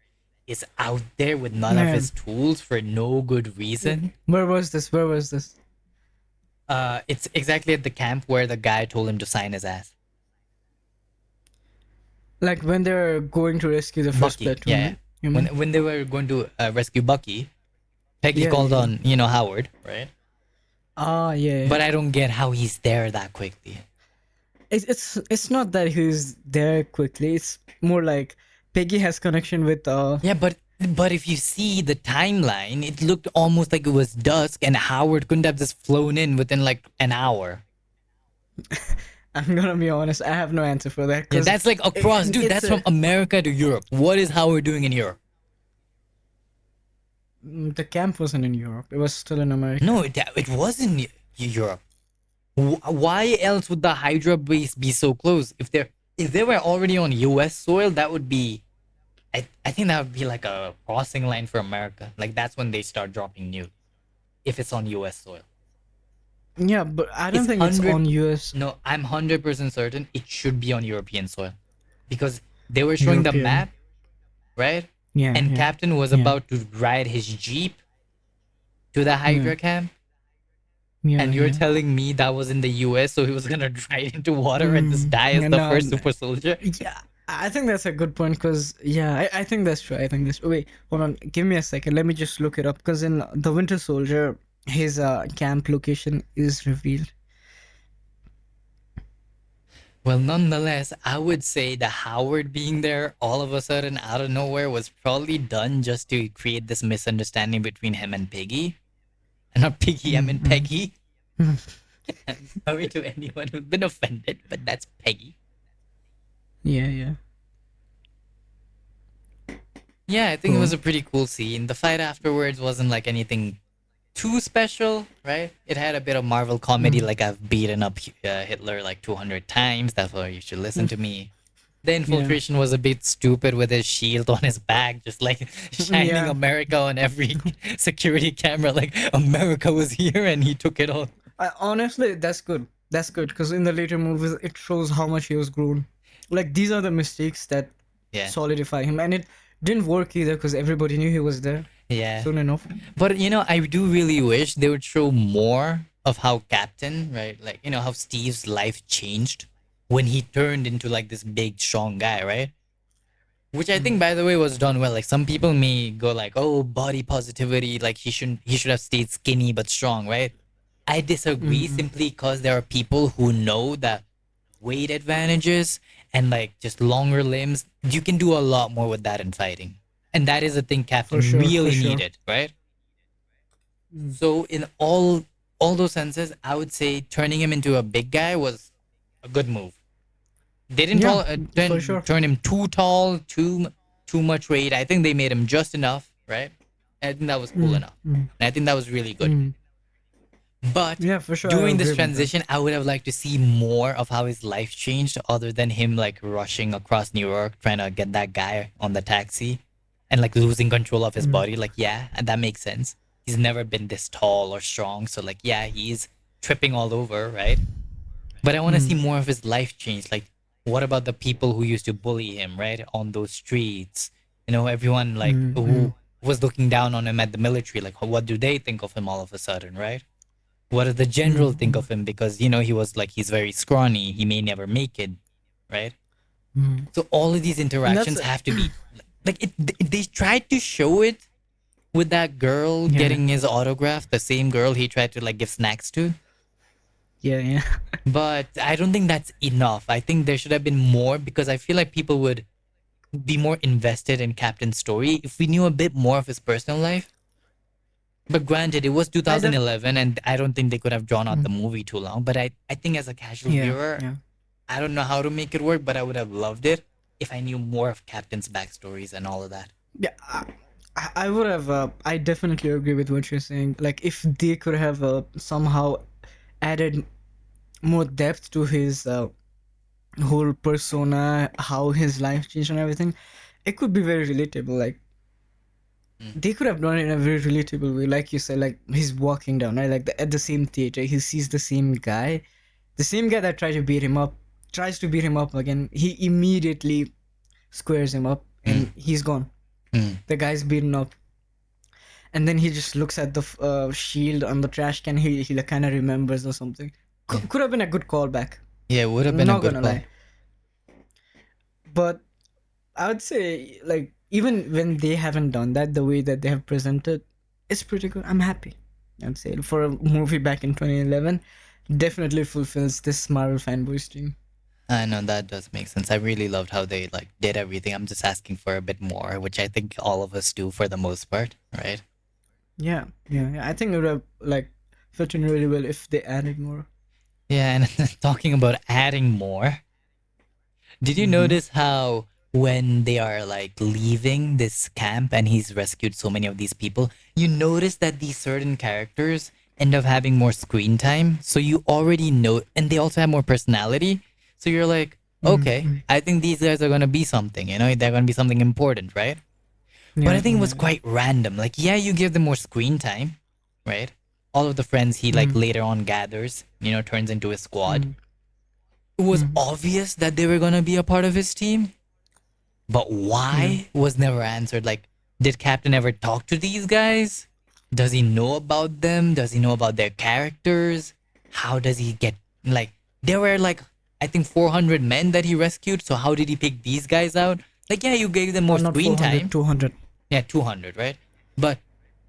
is out there with none of Yeah. his tools for no good reason. Where was this? Where was this? It's exactly at the camp where the guy told him to sign his ass. Like when they're going to rescue the first Bucky, platoon, yeah, yeah. right? You mean? When they were going to rescue Bucky, Peggy Yeah, called yeah, yeah. on, you know, Howard, right? Ah, yeah, yeah. But I don't get how he's there that quickly. It's not that he's there quickly. It's more like Peggy has connection with Yeah, but if you see the timeline, it looked almost like it was dusk, and Howard couldn't have just flown in within like an hour. I'm gonna be honest, I have no answer for that Yeah, because that's like across, dude. it's That's a from America to Europe. What is Howard doing in Europe? the camp wasn't in Europe. It was still in America. No, it wasn't Europe. Why else would the Hydra base be so close? If they were already on U.S. soil, that would be. I think that would be like a crossing line for America. Like that's when they start dropping nukes. If it's on U.S. soil. Yeah, but I don't It's think it's 100. on US No, I'm 100% certain it should be on European soil because they were showing the European. map, right? Yeah, And yeah, Captain was yeah, about to ride his jeep to the yeah, Hydra camp, yeah, and you're yeah. telling me that was in the U.S., so he was gonna ride into water and just die as Yeah, the no, first super soldier. yeah, I think that's a good point because yeah, I think that's true. I think that's wait, hold on, give me a second. Let me just look it up because in the Winter Soldier, his camp location is revealed. Well, nonetheless, I would say the Howard being there all of a sudden out of nowhere was probably done just to create this misunderstanding between him and Piggy. And not Piggy, I mean Mm-hmm. Peggy. I'm sorry to anyone who's been offended, but that's Peggy. Yeah, yeah. Yeah, I think Go it was on. a pretty cool scene. The fight afterwards wasn't like anything too special, right? It had a bit of Marvel comedy, Mm. like I've beaten up Hitler like 200 times. That's why you should listen to me. The Yeah. infiltration was a bit stupid with his shield on his back, just like shining Yeah. America on every security camera. Like America was here and he took it all. Honestly, that's good. That's good because in the later movies, it shows how much he was grown. Like these are the mistakes that Yeah, solidify him, and it didn't work either because everybody knew he was there yeah. soon enough. But I do really wish they would show more of how Captain, right? Like, how Steve's life changed when he turned into like this big, strong guy, right? Which I think, Mm. by the way, was done well. Like some people may go like, "Oh, body positivity. Like he should have stayed skinny but strong," right? I disagree Mm-mm. simply because there are people who know that weight advantages and like just longer limbs, you can do a lot more with that in fighting, and that is the thing For Captain sure, for really sure. needed, right? Mm. So in all those senses, I would say turning him into a big guy was a good move. They didn't Yeah, for turn sure. turn him too tall, too much weight. I think they made him just enough, right? And I think that was cool Mm. enough. Mm. And I think that was really good. Mm. But Yeah, for sure. I during this agree with that. transition, I would have liked to see more of how his life changed, other than him like rushing across New York trying to get that guy on the taxi and like losing control of his Mm. body. Like, yeah, and that makes sense. He's never been this tall or strong, so like, yeah, he's tripping all over, right? But I want to see Mm. more of his life change. Like, what about the people who used to bully him, right, on those streets? Everyone like Mm. who Mm. was looking down on him at the military. Like, what do they think of him all of a sudden, right? What does the general Mm. think Mm. of him? Because he was like he's very scrawny. He may never make it, right? Mm. So all of these And that's interactions have to be like it. They tried to show it with that girl yeah, getting his autograph, the same girl he tried to like give snacks to. yeah, yeah. But I don't think that's enough. I think there should have been more because I feel like people would be more invested in Captain's story if we knew a bit more of his personal life. But granted, it was I def 2011, and I don't think they could have drawn out the mm. movie too long. But I think as a casual Yeah, viewer, yeah. I don't know how to make it work, but I would have loved it if I knew more of Captain's backstories and all of that. Yeah, I would have. I definitely agree with what you're saying. Like, if they could have somehow added more depth to his whole persona, how his life changed and everything, it could be very relatable. Like, Mm, they could have done it in a very relatable way. Like you said, like he's walking down, right? Like at the same theater, he sees the same guy that tried to beat him up, tries to beat him up again. He immediately squares him up, mm, and he's gone. mm, The guy's beaten up, and then he just looks at the shield on the trash can. He like, kind of remembers or something. yeah, Could have been a good callback. yeah, it would have been a Not good gonna call. lie, but I would say like even when they haven't done that, the way that they have presented, it's pretty good. I'm happy. I'd say for a movie back in 2011, definitely fulfills this Marvel fanboys dream. I know that does make sense. I really loved how they like did everything. I'm just asking for a bit more, which I think all of us do for the most part, right? Yeah, yeah, yeah. I think it would have like fit in really well if they added more. Yeah, and talking about adding more, did you Mm-hmm. notice how when they are like leaving this camp and he's rescued so many of these people, you notice that these certain characters end up having more screen time. So you already know, and they also have more personality. So you're like, okay, Mm-hmm. I think these guys are going to be something, they're going to be something important, right? But I Yeah, think it was yeah. quite random. Like, yeah, you give them more screen time, right? All of the friends he like Mm, later on gathers, turns into a squad. mm, It was mm, obvious that they were going to be a part of his team. But yeah. why was never answered. Like, did Captain ever talk to these guys? Does he know about them? Does he know about their characters? How does he get like there were like I think 400 men that he rescued, so how did he pick these guys out? Like, yeah, you gave them more Not screen 400, time. 200. Yeah, 200, right? But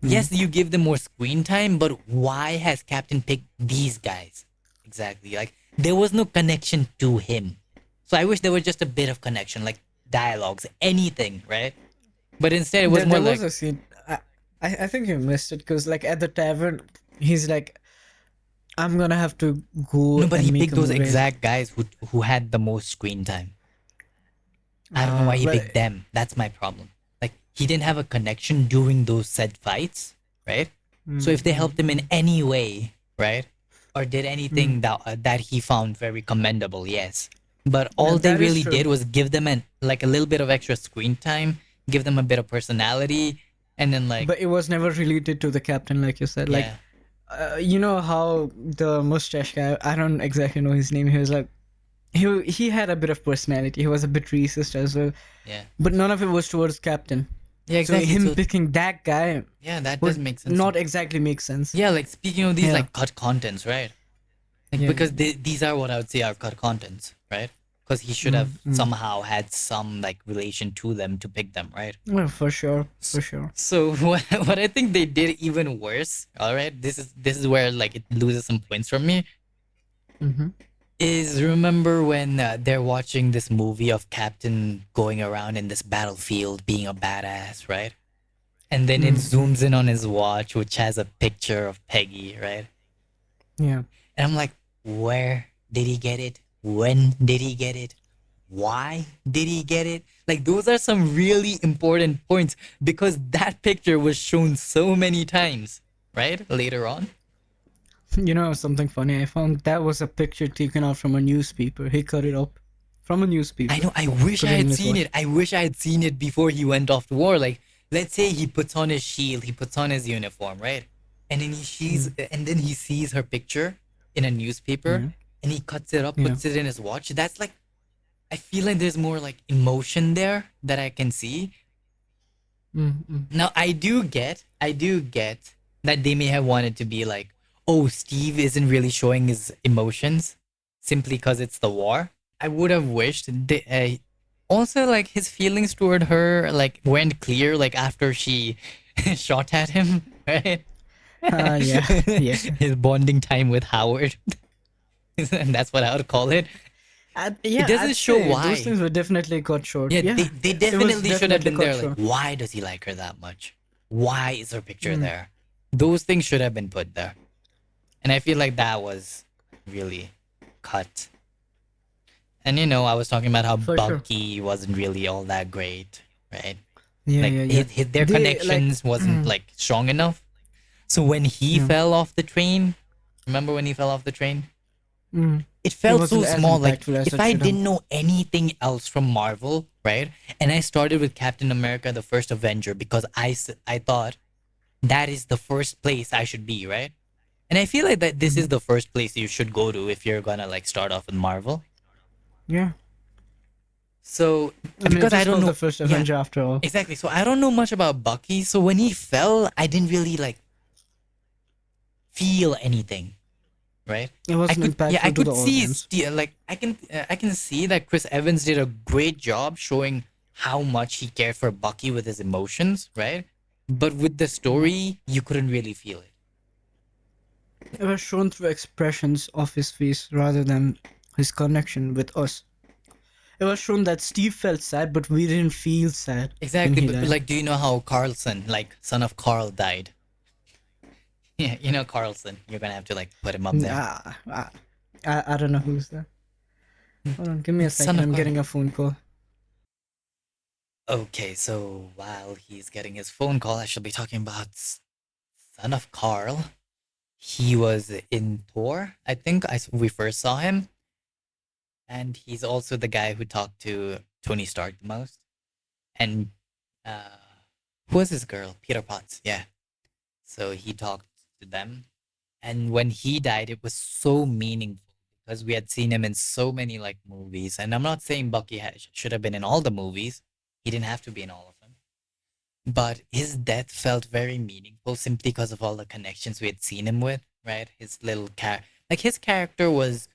Mm. yes, you give them more screen time, but why has Captain picked these guys? Exactly. Like there was no connection to him. So I wish there was just a bit of connection, like dialogues, anything, right? But instead, it was more There was like, a scene. I think you missed it because like at the tavern, he's like, "I'm gonna have to go no, but he and make picked a those movie." exact guys who had the most screen time. I don't know why he But picked them. That's my problem. Like he didn't have a connection during those said fights, right? So if they helped him in mm. any way, right, or did Mm. anything that he found very commendable, yes. But Yeah, all they that is really true. did was give them an like a little bit of extra screen time, give them a bit of personality, and then like But it was never related to the captain, like you said. Like, yeah, you know how the mustache guy, I don't exactly know his name. He was like, he had a bit of personality. He was a bit racist as well, yeah, but none of it was towards captain. yeah, So exactly. him So picking that guy yeah, that does would make sense. not exactly make sense. Yeah, like speaking of these Yeah, like cut contents, right? Like yeah, because these are what I would say are cut contents, right? Because he should have mm. somehow had some like relation to them to pick them, right? Well, for sure, S- for sure. So what I think they did even worse, all right? This is where like it loses some points from me. Mm-hmm. Is remember when they're watching this movie of Captain going around in this battlefield being a badass, right? And then it Mm-hmm. zooms in on his watch, which has a picture of Peggy, right? Yeah. And I'm like, where did he get it? When did he get it? Why did he get it? Like, those are some really important points because that picture was shown so many times, right? Later on. You know something funny? I found that was a picture taken out from a newspaper. He cut it up from a I newspaper, know, I wish I put it in had his seen watch. it. I wish I had seen it before he went off to war. Like, let's say he puts on his shield, he puts on his uniform, right? Mm. And then he sees her picture in a newspaper Yeah, and he cuts it up, yeah. puts it in his watch. That's like, I feel like there's more like emotion there that I can see. Mm-hmm. Now I do get that they may have wanted to be like, oh, Steve isn't really showing his emotions simply because it's the war. I would have wished also like his feelings toward her like weren't clear like after she shot at him, right? Yeah, yeah. His bonding time with Howard, and that's what I would call it. It Yeah, doesn't I'd show say those why. things were definitely cut short. Yeah, Yeah, they it was definitely should have definitely been cut there. Like, short. why does he like her that much? Why is her picture Mm. there? Those things should have been put there. And I feel like that was really cut. And I was talking about how For sure. Bucky wasn't really all that great, right? Yeah, Like yeah, yeah. their They like, connections wasn't like strong enough. So when he yeah. fell off the train, remember when he fell off the train? Mm. It It felt wasn't so as small. Like impactful as if it I should have. didn't know anything else from Marvel, right? And I started with Captain America, the first Avenger, because I thought that is the first place I should be, right? And I feel like that this Mm. is the first place you should go to if you're gonna like start off with Marvel. Yeah, So I mean, because it I is don't called know, the first yeah, Avenger after all. exactly. So I don't know much about Bucky. So when he fell, I didn't really like feel anything, right? It I wasn't could, yeah, I impactful to could the see, audience. like I can see that Chris Evans did a great job showing how much he cared for Bucky with his emotions, right? But with the Mm. story, you couldn't really feel it. It was shown through expressions of his face rather than his connection with us. It was shown that Steve felt sad, but we didn't feel sad when Exactly, he but died. like, do you know how Carlson, like son of Carl, died? Yeah, Carlson. You're gonna have to like put him up there. Ah, I don't know who's that. Hold on, give me a Son second. of I'm Carl. getting a phone call. Okay, so while he's getting his phone call, I shall be talking about son of Carl. He was in Thor, I think. We first saw him, and he's also the guy who talked to Tony Stark the most. And uh, who was this girl? Peter Potts. Yeah. So he talked to them, and when he died, it was so meaningful because we had seen him in so many like movies. And I'm not saying Bucky should have been in all the movies. He didn't have to be in all of them. But his death felt very meaningful simply because of all the connections we had seen him with, right? His little like his character was,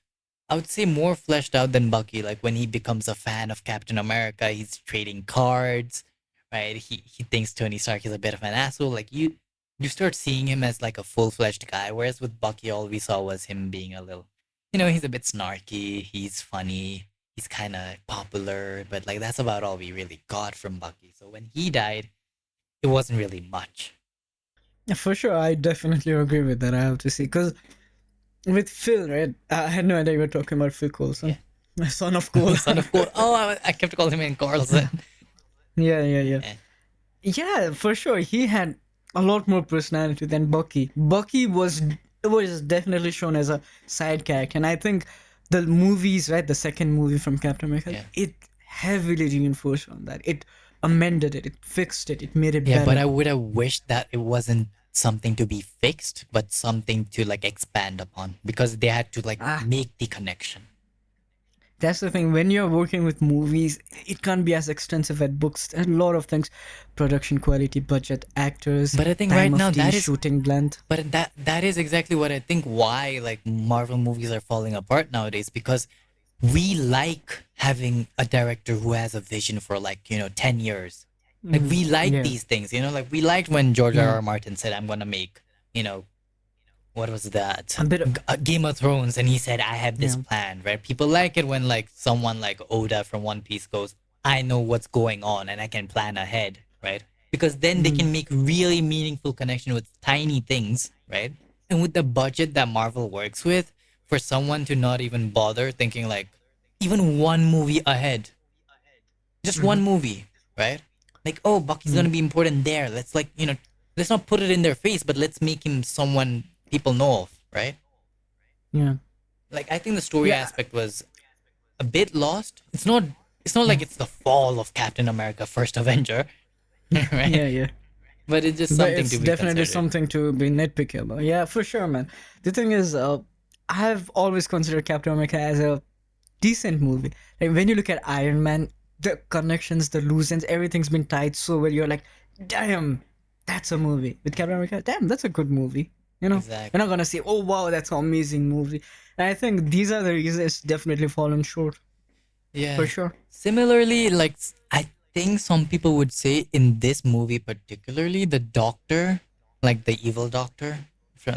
I would say, more fleshed out than Bucky. Like when he becomes a fan of Captain America, he's trading cards, right? He thinks Tony Stark is a bit of an asshole. Like you start seeing him as like a full fledged guy. Whereas with Bucky, all we saw was him being a little, he's a bit snarky. He's funny. he's kind of popular, but like that's about all we really got from Bucky. So when he died, it wasn't really much. Yeah, for sure, I definitely agree with that. I have to say, because with Phil, right? I had no idea you were talking about Phil Yeah. Coulson, my son of Cole. Son of Cole. Oh, I kept calling him Carlson. Yeah, yeah, yeah. Yeah. Yeah, for sure. He had a lot more personality than Bucky. Bucky was definitely shown as a side character, and I think the movies, right, the second movie from Captain America, Yeah. it heavily reinforced on that. It amended it, it fixed it, it made it Yeah, but better. I would have wished that it wasn't something to be fixed, but something to like expand upon because they had to like Ah, make the connection. that's the thing. When you're working with movies, it can't be as extensive as books. A lot of things, production quality, budget, actors, But I think time right of now the that is shooting blend. but that is exactly what I think why like Marvel movies are falling apart nowadays because we like having a director who has a vision for like, 10 years. Like Mm, we like yeah, these things, like we liked when George R. yeah, R. Martin said I'm going to make, you know, what was that? a bit of Game of Thrones, and he said I have this yeah. plan, right? People like it when like someone like Oda from One Piece goes, I know what's going on and I can plan ahead, right? Because then they Mm, can make really meaningful connection with tiny things, right? And with the budget that Marvel works with, for someone to not even bother thinking like even one movie ahead, just one mm, movie, right? Like, oh, Bucky's mm, gonna be important there. Let's like, let's not put it in their face, but let's make him someone people know of, right? yeah, Like, I think the story yeah, aspect was a bit lost. It's not like yeah, it's the fall of Captain America, first Avenger, right? yeah, yeah. But it's just But something it's to be definitely considered. something to be nitpicky about. Yeah, for sure, man. The thing is, I've always considered Captain America as a decent movie. Like when you look at Iron Man, the connections, the loose ends, everything's been tied so well. You're like, damn, that's a movie. With Captain America, damn, that's a good movie. You know, you're not Exactly. gonna say, oh wow, that's an amazing movie. And I think these are the reasons it's definitely fallen short for Yeah. sure. Similarly, like I think some people would say in this movie particularly, the doctor, like the evil doctor,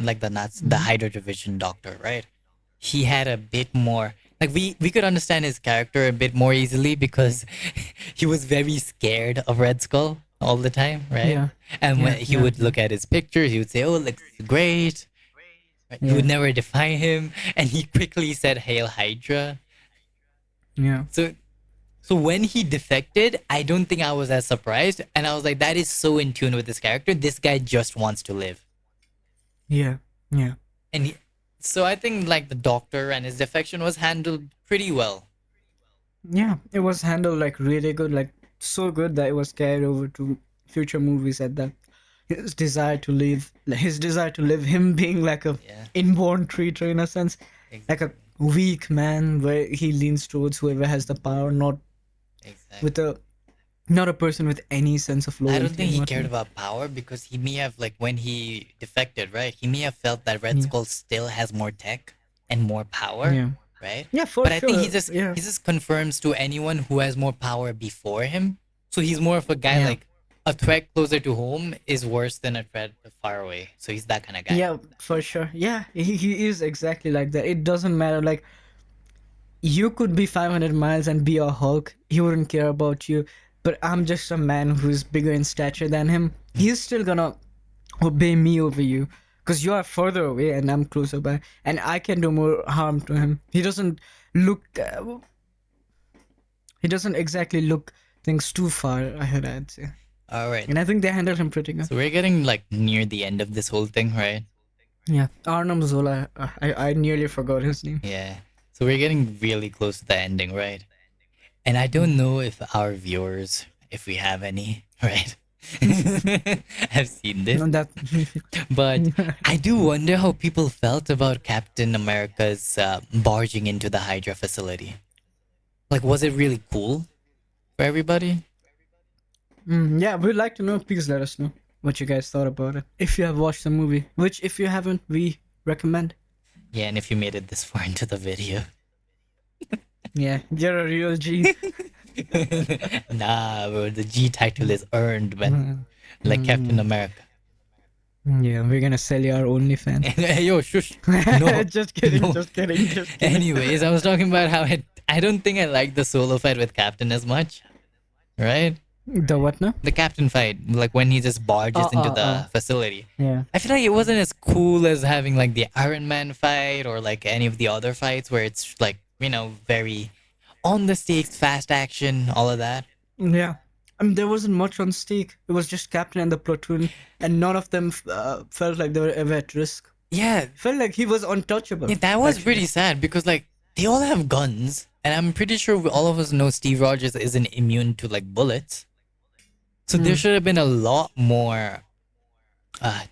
like the Hmm. Hydra Division doctor, right? He had a bit more like we could understand his character a bit more easily because he was very scared of Red Skull all the time, right? Yeah, And when yeah, he yeah, would yeah, look at his pictures, he would say, "Oh, looks great." Right? He would yeah, never define him, and he quickly said, "Hail Hydra." yeah, So when he defected, I don't think I was as surprised. And I was like, that is so in tune with this character. This guy just wants to live. yeah, yeah. And so I think like the doctor and his defection was handled pretty well. Yeah, it was handled like really good, like so good that it was carried over to future movies at that. His desire to live, him being like a Yeah, inborn creature in a sense, like a exactly. weak man where he leans towards whoever has the power, with Exactly. a not a person with any sense of I don't loyalty think and he cared whatnot. about power because he may have, like, when he defected, right? He may have felt that Red Yeah, Skull still has more tech and more power, yeah, right? yeah, for But I think he sure. just Yeah, he just confirms to anyone who has more power before him. So he's more of a guy yeah, like a threat closer to home is worse than a threat far away. So he's that kind of guy. yeah, for sure. Yeah, he is exactly like that. It doesn't matter. Like you could be 500 miles and be a Hulk. He wouldn't care about you. But I'm just a man who's bigger in stature than him. He's still gonna obey me over you. Because you are further away and I'm closer by. And I can do more harm to him. Look. He doesn't exactly look things too far ahead, I'd say. All right. And I think they handled him pretty good. So we're getting like near the end of this whole thing, right? Yeah. Arnhem Zola. I nearly forgot his name. Yeah. So we're getting really close to the ending, right? And I Mm. don't know if our viewers, if we have any, right, have seen this, No, that. but I do wonder how people felt about Captain America's barging into the Hydra facility. Like, was it really cool for everybody? Yeah, we'd like to know. Please let us know what you guys thought about it. If you have watched the movie, which if you haven't, we recommend. Yeah, and if you made it this far into the video. Yeah, you're a real G. Nah, bro, the G title is earned, man. Mm, Like Captain mm, America. yeah, we're gonna sell you our OnlyFans. Hey, yo, shush. No, Just kidding, no. just kidding, just kidding. Anyways, I was talking about how I don't think I like the solo fight with Captain as much, right? The what now? The Captain fight, like when he just barges Oh, into oh, oh. the facility. Yeah. I feel like it wasn't as cool as having like the Iron Man fight or like any of the other fights where it's like, very on the stakes, fast action, all of that. Yeah. I mean, there wasn't much on stake. It was just Captain and the platoon, and none of them felt like they were ever at risk. Yeah, Felt like he was untouchable, yeah, that was actually. pretty sad because like they all have guns, and I'm pretty sure all of us know Steve Rogers isn't immune to like bullets. So there Hmm. should have been a lot more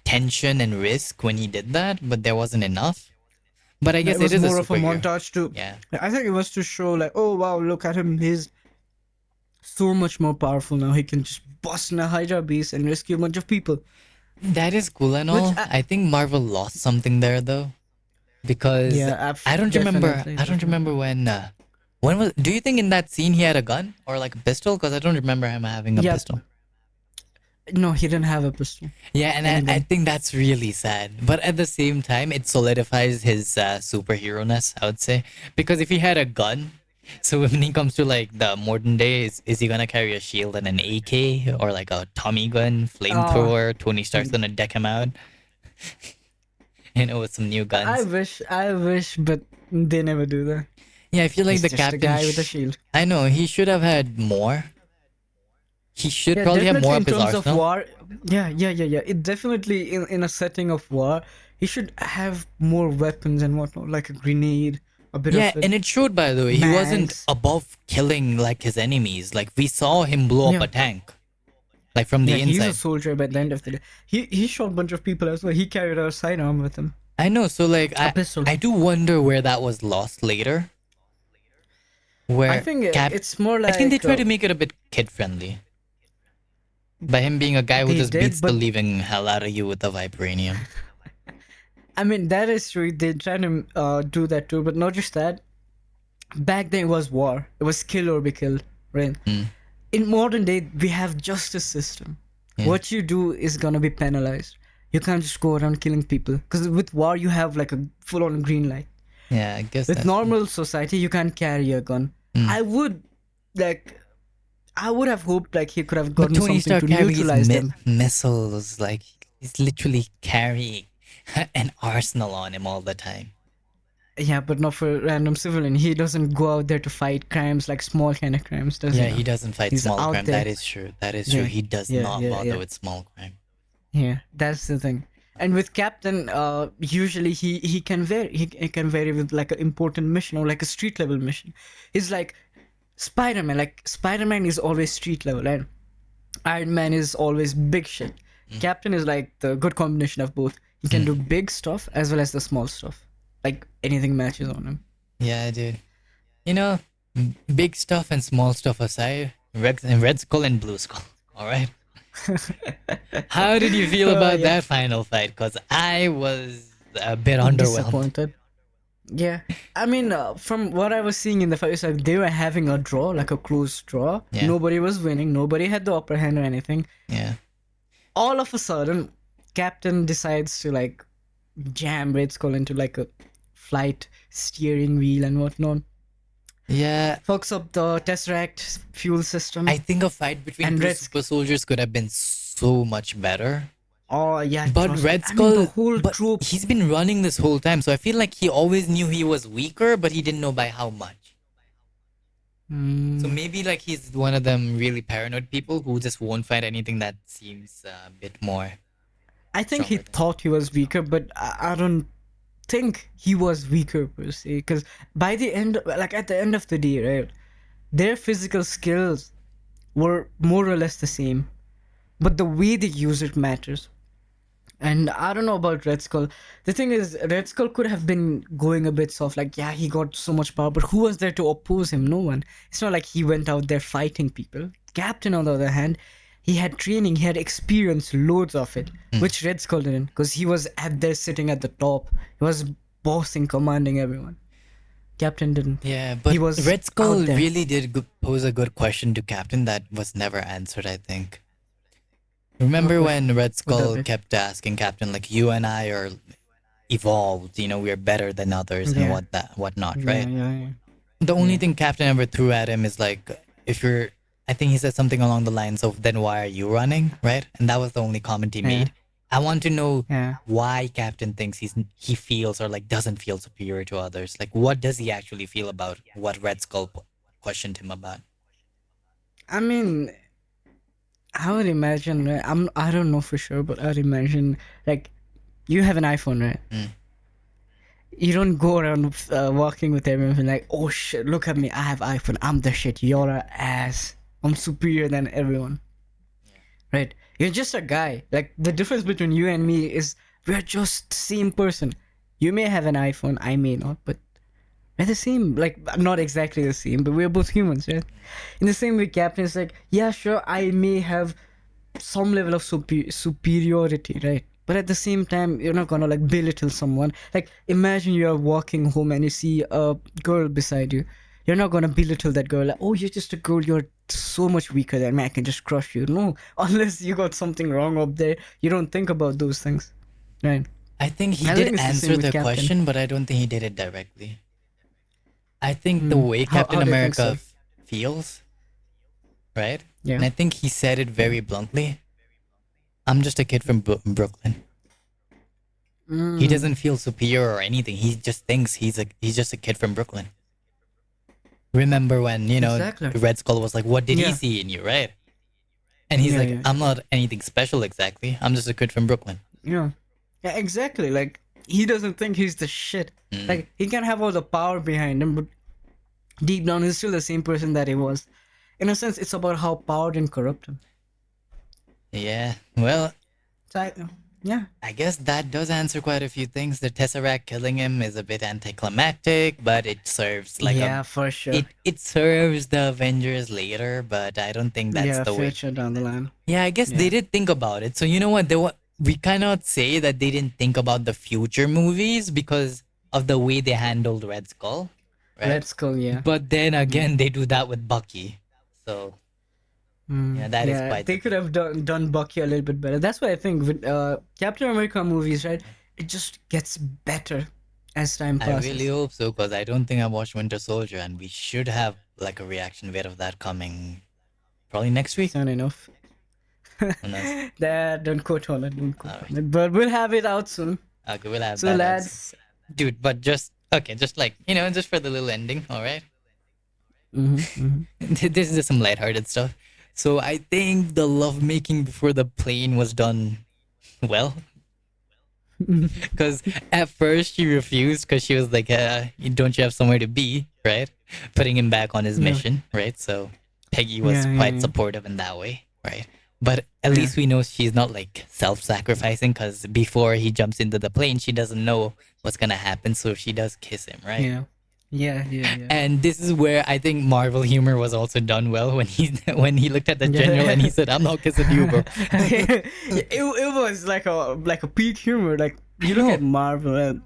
tension and risk when he did that, but there wasn't enough. But I It guess it was is a more of a superhero. montage to. Yeah, I think it was to show like, oh wow, look at him. He's so much more powerful now. He can just bust in a Hydra base and rescue a bunch of people. that is cool and Which, all. I think Marvel lost something there though, because yeah, I don't remember. definitely, I don't remember definitely. when. When was? Do you think in that scene he had a gun or like a pistol? Because I don't remember him having a Yeah, pistol. no, he didn't have a pistol. Yeah, and Any I gun. think that's really sad. But at the same time, it solidifies his superhero ness, I would say. Because if he had a gun, so when he comes to like the modern day, is he gonna carry a shield and an AK or like a Tommy gun, Oh, flamethrower? Tony Stark's gonna deck him out, with some new guns. I wish, but they never do that. Yeah, I feel like He's the just a captain. guy with a shield. I know he should have had more. He should Yeah, probably have definitely more in up his terms of arsenal. war. Yeah. It definitely in a setting of war, he should have more weapons and whatnot, like a grenade, a bit Yeah, of it, and it showed, by the way, he wasn't mags. above killing like his enemies. Like we saw him blow up Yeah, a tank, like from yeah, the he's a inside. soldier by the end of the day. He shot a bunch of people as well. He carried a sidearm with him, I know. So like, a I pistol. I do wonder where that was lost later. I Where think Cap, it's more I think they like try to make it a bit kid friendly by him being a guy who they just beats did, the but living hell out of you with the vibranium. I mean that is true. They try to do that too, but not just that. Back then it was war. It was kill or be killed, right? Mm, In modern day we have justice system. yeah, What you do is gonna be penalized. You can't just go around killing people because with war you have like a full-on green light. yeah. I guess With that's true. normal society you can't carry a gun. Mm. I would like I would have hoped like he could have But gotten Tony something Stark to carries neutralize them. missiles. Like he's literally carrying an arsenal on him all the time. Yeah, but not for a random civilian. He doesn't go out there to fight crimes like small kind of crimes, does he? Yeah, Now he doesn't fight he's small out crime. That there. is true. That is true. Yeah, He does yeah, not yeah, bother yeah. with small crime. Yeah, that's the thing. And with Captain, usually he can vary. He can vary with like an important mission or like a street level mission. He's like Spider-Man. Like Spider-Man is always street level, and Iron Man is always big shit. Mm. Captain is like the good combination of both. He can Mm. do big stuff as well as the small stuff. Like anything matches on him. Yeah, dude. You know, big stuff and small stuff aside, Red Skull and Blue Skull. All right. How did you feel about Yeah, that final fight? Cause I was a bit underwhelmed. disappointed. Yeah, I mean, from what I was seeing in the fight, it's like they were having a draw, like a close draw. Yeah, Nobody was winning. Nobody had the upper hand or anything. yeah, All of a sudden, Captain decides to like jam Red Skull into like a flight steering wheel and whatnot. yeah. Fucks up the Tesseract fuel system. I think a fight between And two Red super soldiers could have been so much better. Oh yeah, But trust me. Red I mean the Skull, whole but troop. he's been running this whole time, so I feel like he always knew he was weaker, but he didn't know by how much. So Mm, maybe like he's one of them really paranoid people who just won't find anything that seems a bit more I think he stronger than. thought he was weaker, but I don't think he was weaker per se. Because by the end, like at the end of the day, right, their physical skills were more or less the same, but the way they use it matters. And I don't know about Red Skull. The thing is, Red Skull could have been going a bit soft, like, yeah, he got so much power, but who was there to oppose him? No one. It's not like he went out there fighting people. Captain, on the other hand, he had training, he had experience, loads of it, Mm. which Red Skull didn't, because he was at there sitting at the top. He was bossing, commanding everyone. Captain didn't. Yeah, He but was Red Skull out there. really did pose a good question to Captain that was never answered, I think. What Remember question when Red would that Skull be? kept asking Captain, like, you and I are evolved, we're better than others and Yeah, what not, yeah, right? yeah, yeah. The only Yeah, thing Captain ever threw at him is like, if you're, I think he said something along the lines of, then why are you running? Right? And that was the only comment he yeah, made. I want to know yeah. why Captain thinks he feels or like doesn't feel superior to others. Like, what does he actually feel about what Red Skull questioned him about? I mean, I would imagine. Right? I don't know for sure, but I'd imagine like you have an iPhone, right? Mm. You don't go around walking with everyone like, oh shit, look at me, I have iPhone, I'm the shit, you're a ass, I'm superior than everyone, right? You're just a guy. Like the difference between you and me is we're just same person. You may have an iPhone, I may not, but we're the same. Like not exactly the same, but we're both humans, right? In the same way, Captain is like, yeah, sure, I may have some level of superiority, right? But at the same time, you're not gonna like belittle someone. Like imagine you're walking home and you see a girl beside you. You're not gonna belittle that girl. Like, oh, you're just a girl. You're so much weaker than me. I can just crush you. No, unless you got something wrong up there, you don't think about those things, right? I think he I did think it's the same answer with the Captain. question, but I don't think he did it directly. I think the way How Captain do you think America so? feels, right? Yeah. And I think he said it very bluntly. I'm just a kid from Brooklyn. He Mm, doesn't feel superior or anything. He just thinks he's just a kid from Brooklyn. Remember when exactly. Red Skull was like, "What did he Yeah. see in you?" Right? And he's Yeah. like, Yeah. "I'm not anything special exactly. I'm just a kid from Brooklyn." Yeah. Yeah, exactly. Like he doesn't think he's the shit. Mm, Like he can have all the power behind him, but deep down he's still the same person that he was. In a sense, it's about how power can corrupt him. yeah. Well, So yeah, I guess that does answer quite a few things. The Tesseract killing him is a bit anticlimactic, but it serves like a yeah, for sure. it serves the Avengers later, but I don't think that's Yeah, the way. future down the line. Yeah, I guess they Yeah. did think about it. So you know what? We cannot say that they didn't think about the future movies because of the way they handled Red Skull, right? Red Skull. Yeah. But then Mm. again, they do that with Bucky. So yeah, that is Yeah, quite the they could thing. have done Bucky a little bit better. That's why I think with Captain America movies, right? It just gets better as time I really passes. hope so because I don't think I watched Winter Soldier, and we should have like a reaction video of that coming probably next week. Soon enough. Who knows? That don't quote on it, don't All quote on right. it. But we'll have it out soon. Okay, we'll have So that out soon. lads, Dude, but just okay, just like just for the little ending, all right? mm-hmm. This is just some lighthearted stuff. So I think the lovemaking before the plane was done well, because at first she refused because she was like, "Don't you have somewhere to be?" Right, putting him back on his Yeah, mission. Right, so Peggy was yeah, quite yeah, supportive in that way. Right, but at yeah, least we know she's not like self-sacrificing because before he jumps into the plane, she doesn't know what's gonna happen, so she does kiss him. Right. yeah, yeah, yeah, And this is where I think Marvel humor was also done well when he when he looked at the general and he yeah. said, "I'm not kissing you, bro." It was like a peak humor. Like I you look at know, Marvel,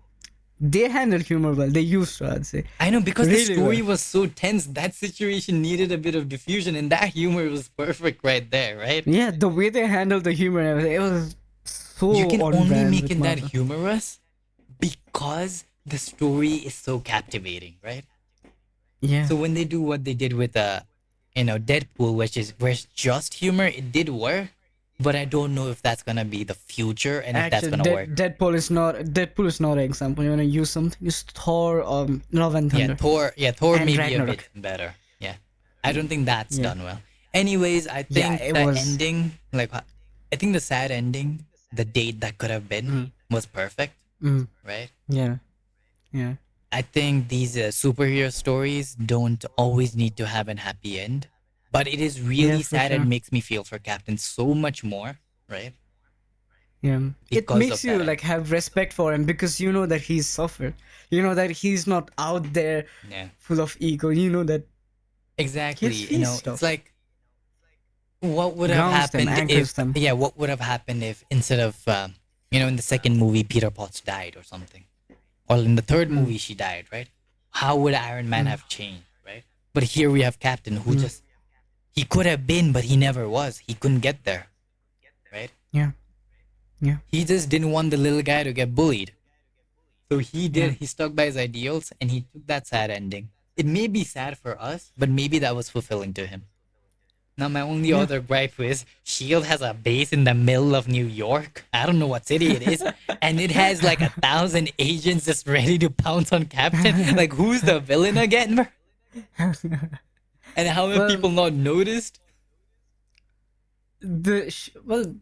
they handle humor well. They used to, I'd say, I know, because the really story well. was so tense. That situation needed a bit of diffusion, and that humor was perfect right there, right? Yeah, the way they handled the humor and everything, it was You so can on only brand make with it that Marvel. humorous because the story is so captivating, right? Yeah, So when they do what they did with Deadpool, which is where it's just humor, it did work. But I don't know if that's gonna be the future and if that's actually, gonna work. Deadpool is not an example. You wanna use something? Use Thor, Love and Yeah, Thunder, Thor. Yeah, Thor and may be a bit Ragnarok. better. Yeah, I don't think that's Yeah, done well. Anyways, I yeah, think it the was. ending, I think the sad ending, the date that could have been, Mm, was perfect, mm, right? yeah, yeah, I think these superhero stories don't always need to have an happy end, but it is yeah, really for sad and sure. makes me feel for Captain so much more, right? Yeah, it Because makes of that you like ending. have respect for him because you know that he's suffered. You know that he's not out there Yeah, full of ego. You know that he has exactly. faced It's stuff. like what would have Grounds them, happened if anchors them. yeah, what would have happened if instead of in the second movie Peter Potts died or something, or in the third Mm, movie she died, right? How would Iron Man mm, have changed, right? But here we have Captain who mm, just he could have been, but he never was. He couldn't get there, right? yeah, yeah, He just didn't want the little guy to get bullied. So he yeah, did. He stuck by his ideals, and he took that sad ending. it may be sad for us, but maybe that was fulfilling to him. Now, my only Yeah. other gripe is Shield has a base in the middle of New York. I don't know what city it is, and it has like 1,000 agents just ready to pounce on Captain. Like, who's the villain again, bro? And how have Well, people not noticed? the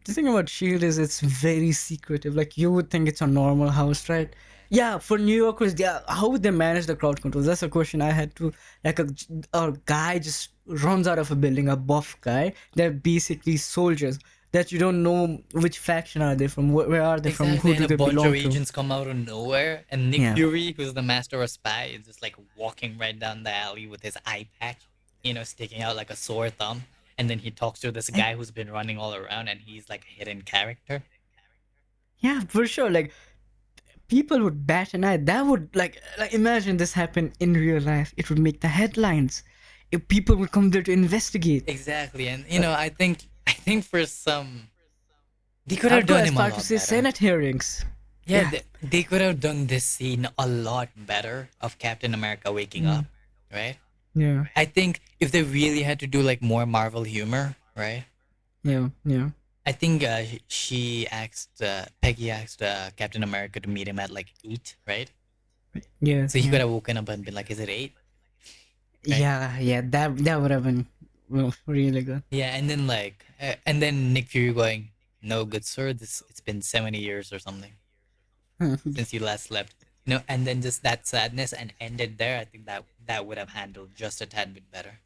thing about Shield is it's very secretive. Like you would think it's a normal house, right? Yeah, for New Yorkers, yeah, how would they manage the crowd control? That's a question I had to. Like a guy just runs out of a building, a buff guy. They're basically soldiers that you don't know which faction are they from, where are they from, Exactly, who and do a they bunch of belong to? agents come out of nowhere, and Nick Yeah, Fury, who's the master of spy, is just like walking right down the alley with his eye patch, sticking out like a sore thumb. And then he talks to this and guy who's been running all around, and he's like a hidden character. yeah, for sure. Like people would bat an eye. That would like imagine this happen in real life. It would make the headlines. If people would come there to investigate. Exactly, and Uh, I think for some, they could have I'd go done as him a far to lot say better. Senate hearings. Yeah, Yeah. they could have done this scene a lot better of Captain America waking Mm, up, right? yeah. I think if they really had to do like more Marvel humor, right? Yeah. Yeah. I think Peggy asked Captain America to meet him at like 8, right? Yeah. So he Yeah. could have woken up and been like, "Is it 8?" Right? Yeah. Yeah. That would have been well, really good. Yeah, and then Nick Fury going, "No, good sir, it's been 70 years or something since you last slept." And then just that sadness and ended there. I think that would have handled just a tad bit better.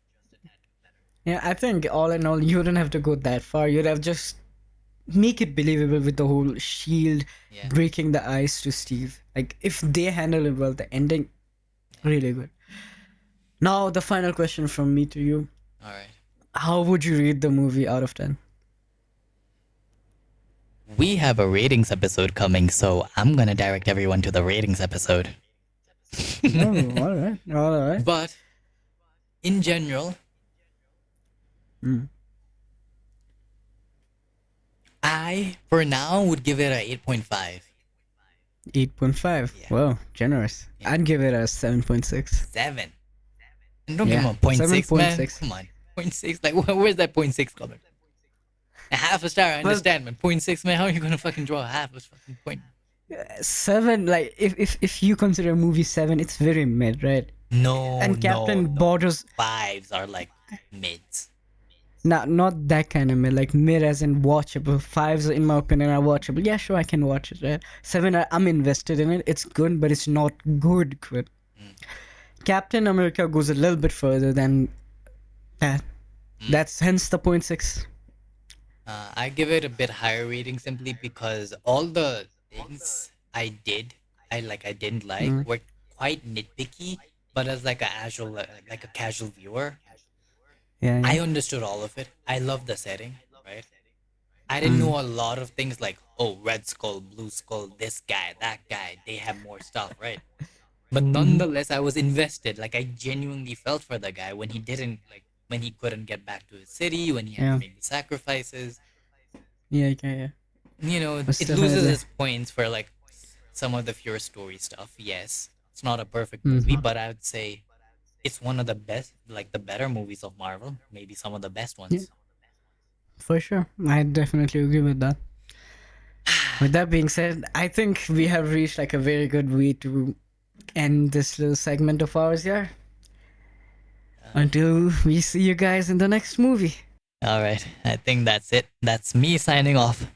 Yeah. I think all in all, you wouldn't have to go that far. You'd have just make it believable with the whole shield Yeah, breaking the ice to Steve. Like if they handle it well, the ending yeah. really good. Now the final question from me to you: All right. how would you rate the movie out of 10? We have a ratings episode coming, so I'm gonna direct everyone to the ratings episode. Oh, all right, all right. But in general, Mm. I for now would give it a 8.5. 8.5. Yeah, Wow, generous. yeah. I'd give it a 7.6. 7. And don't give him Yeah, a point six, man. 7.6. Come on. Point 0.6. Like, where's that point 0.6 coming? A half a star, I Well, understand, man. Point 0.6, man. How are you gonna fucking draw a half a fucking point? 7, like if you consider movie 7, it's very mid, right? No, And no, Captain no. borders Fives are like mids. not that kind of mid, like mid as in watchable. Fives, in my opinion, are watchable. Yeah, sure, I can watch it. Right? 7, I'm invested in it. It's good, but it's not good. Good. Mm, Captain America goes a little bit further than that. mm. That's hence the point 6. I give it a bit higher rating simply because all the things I didn't like Mm. were quite nitpicky. But as like a casual viewer, Yeah, I yeah. understood all of it. I love the setting, right? I didn't Mm. know a lot of things like, oh, Red Skull, Blue Skull, this guy, that guy, they have more stuff, right? But Mm-hmm. nonetheless, I was invested. Like, I genuinely felt for the guy when he couldn't get back to his city, when he had to Yeah. make the sacrifices. Yeah, yeah, yeah. Most It loses definitely. its points for like some of the pure story stuff. Yes, it's not a perfect movie, Mm-hmm. but I would say it's one of the best, like the better movies of Marvel, maybe some of the best Yeah, ones. for sure. I definitely agree with that. With that being said, I think we have reached like a very good way to end this little segment of ours here. Until we see you guys in the next movie. All right. I think that's it. That's me signing off.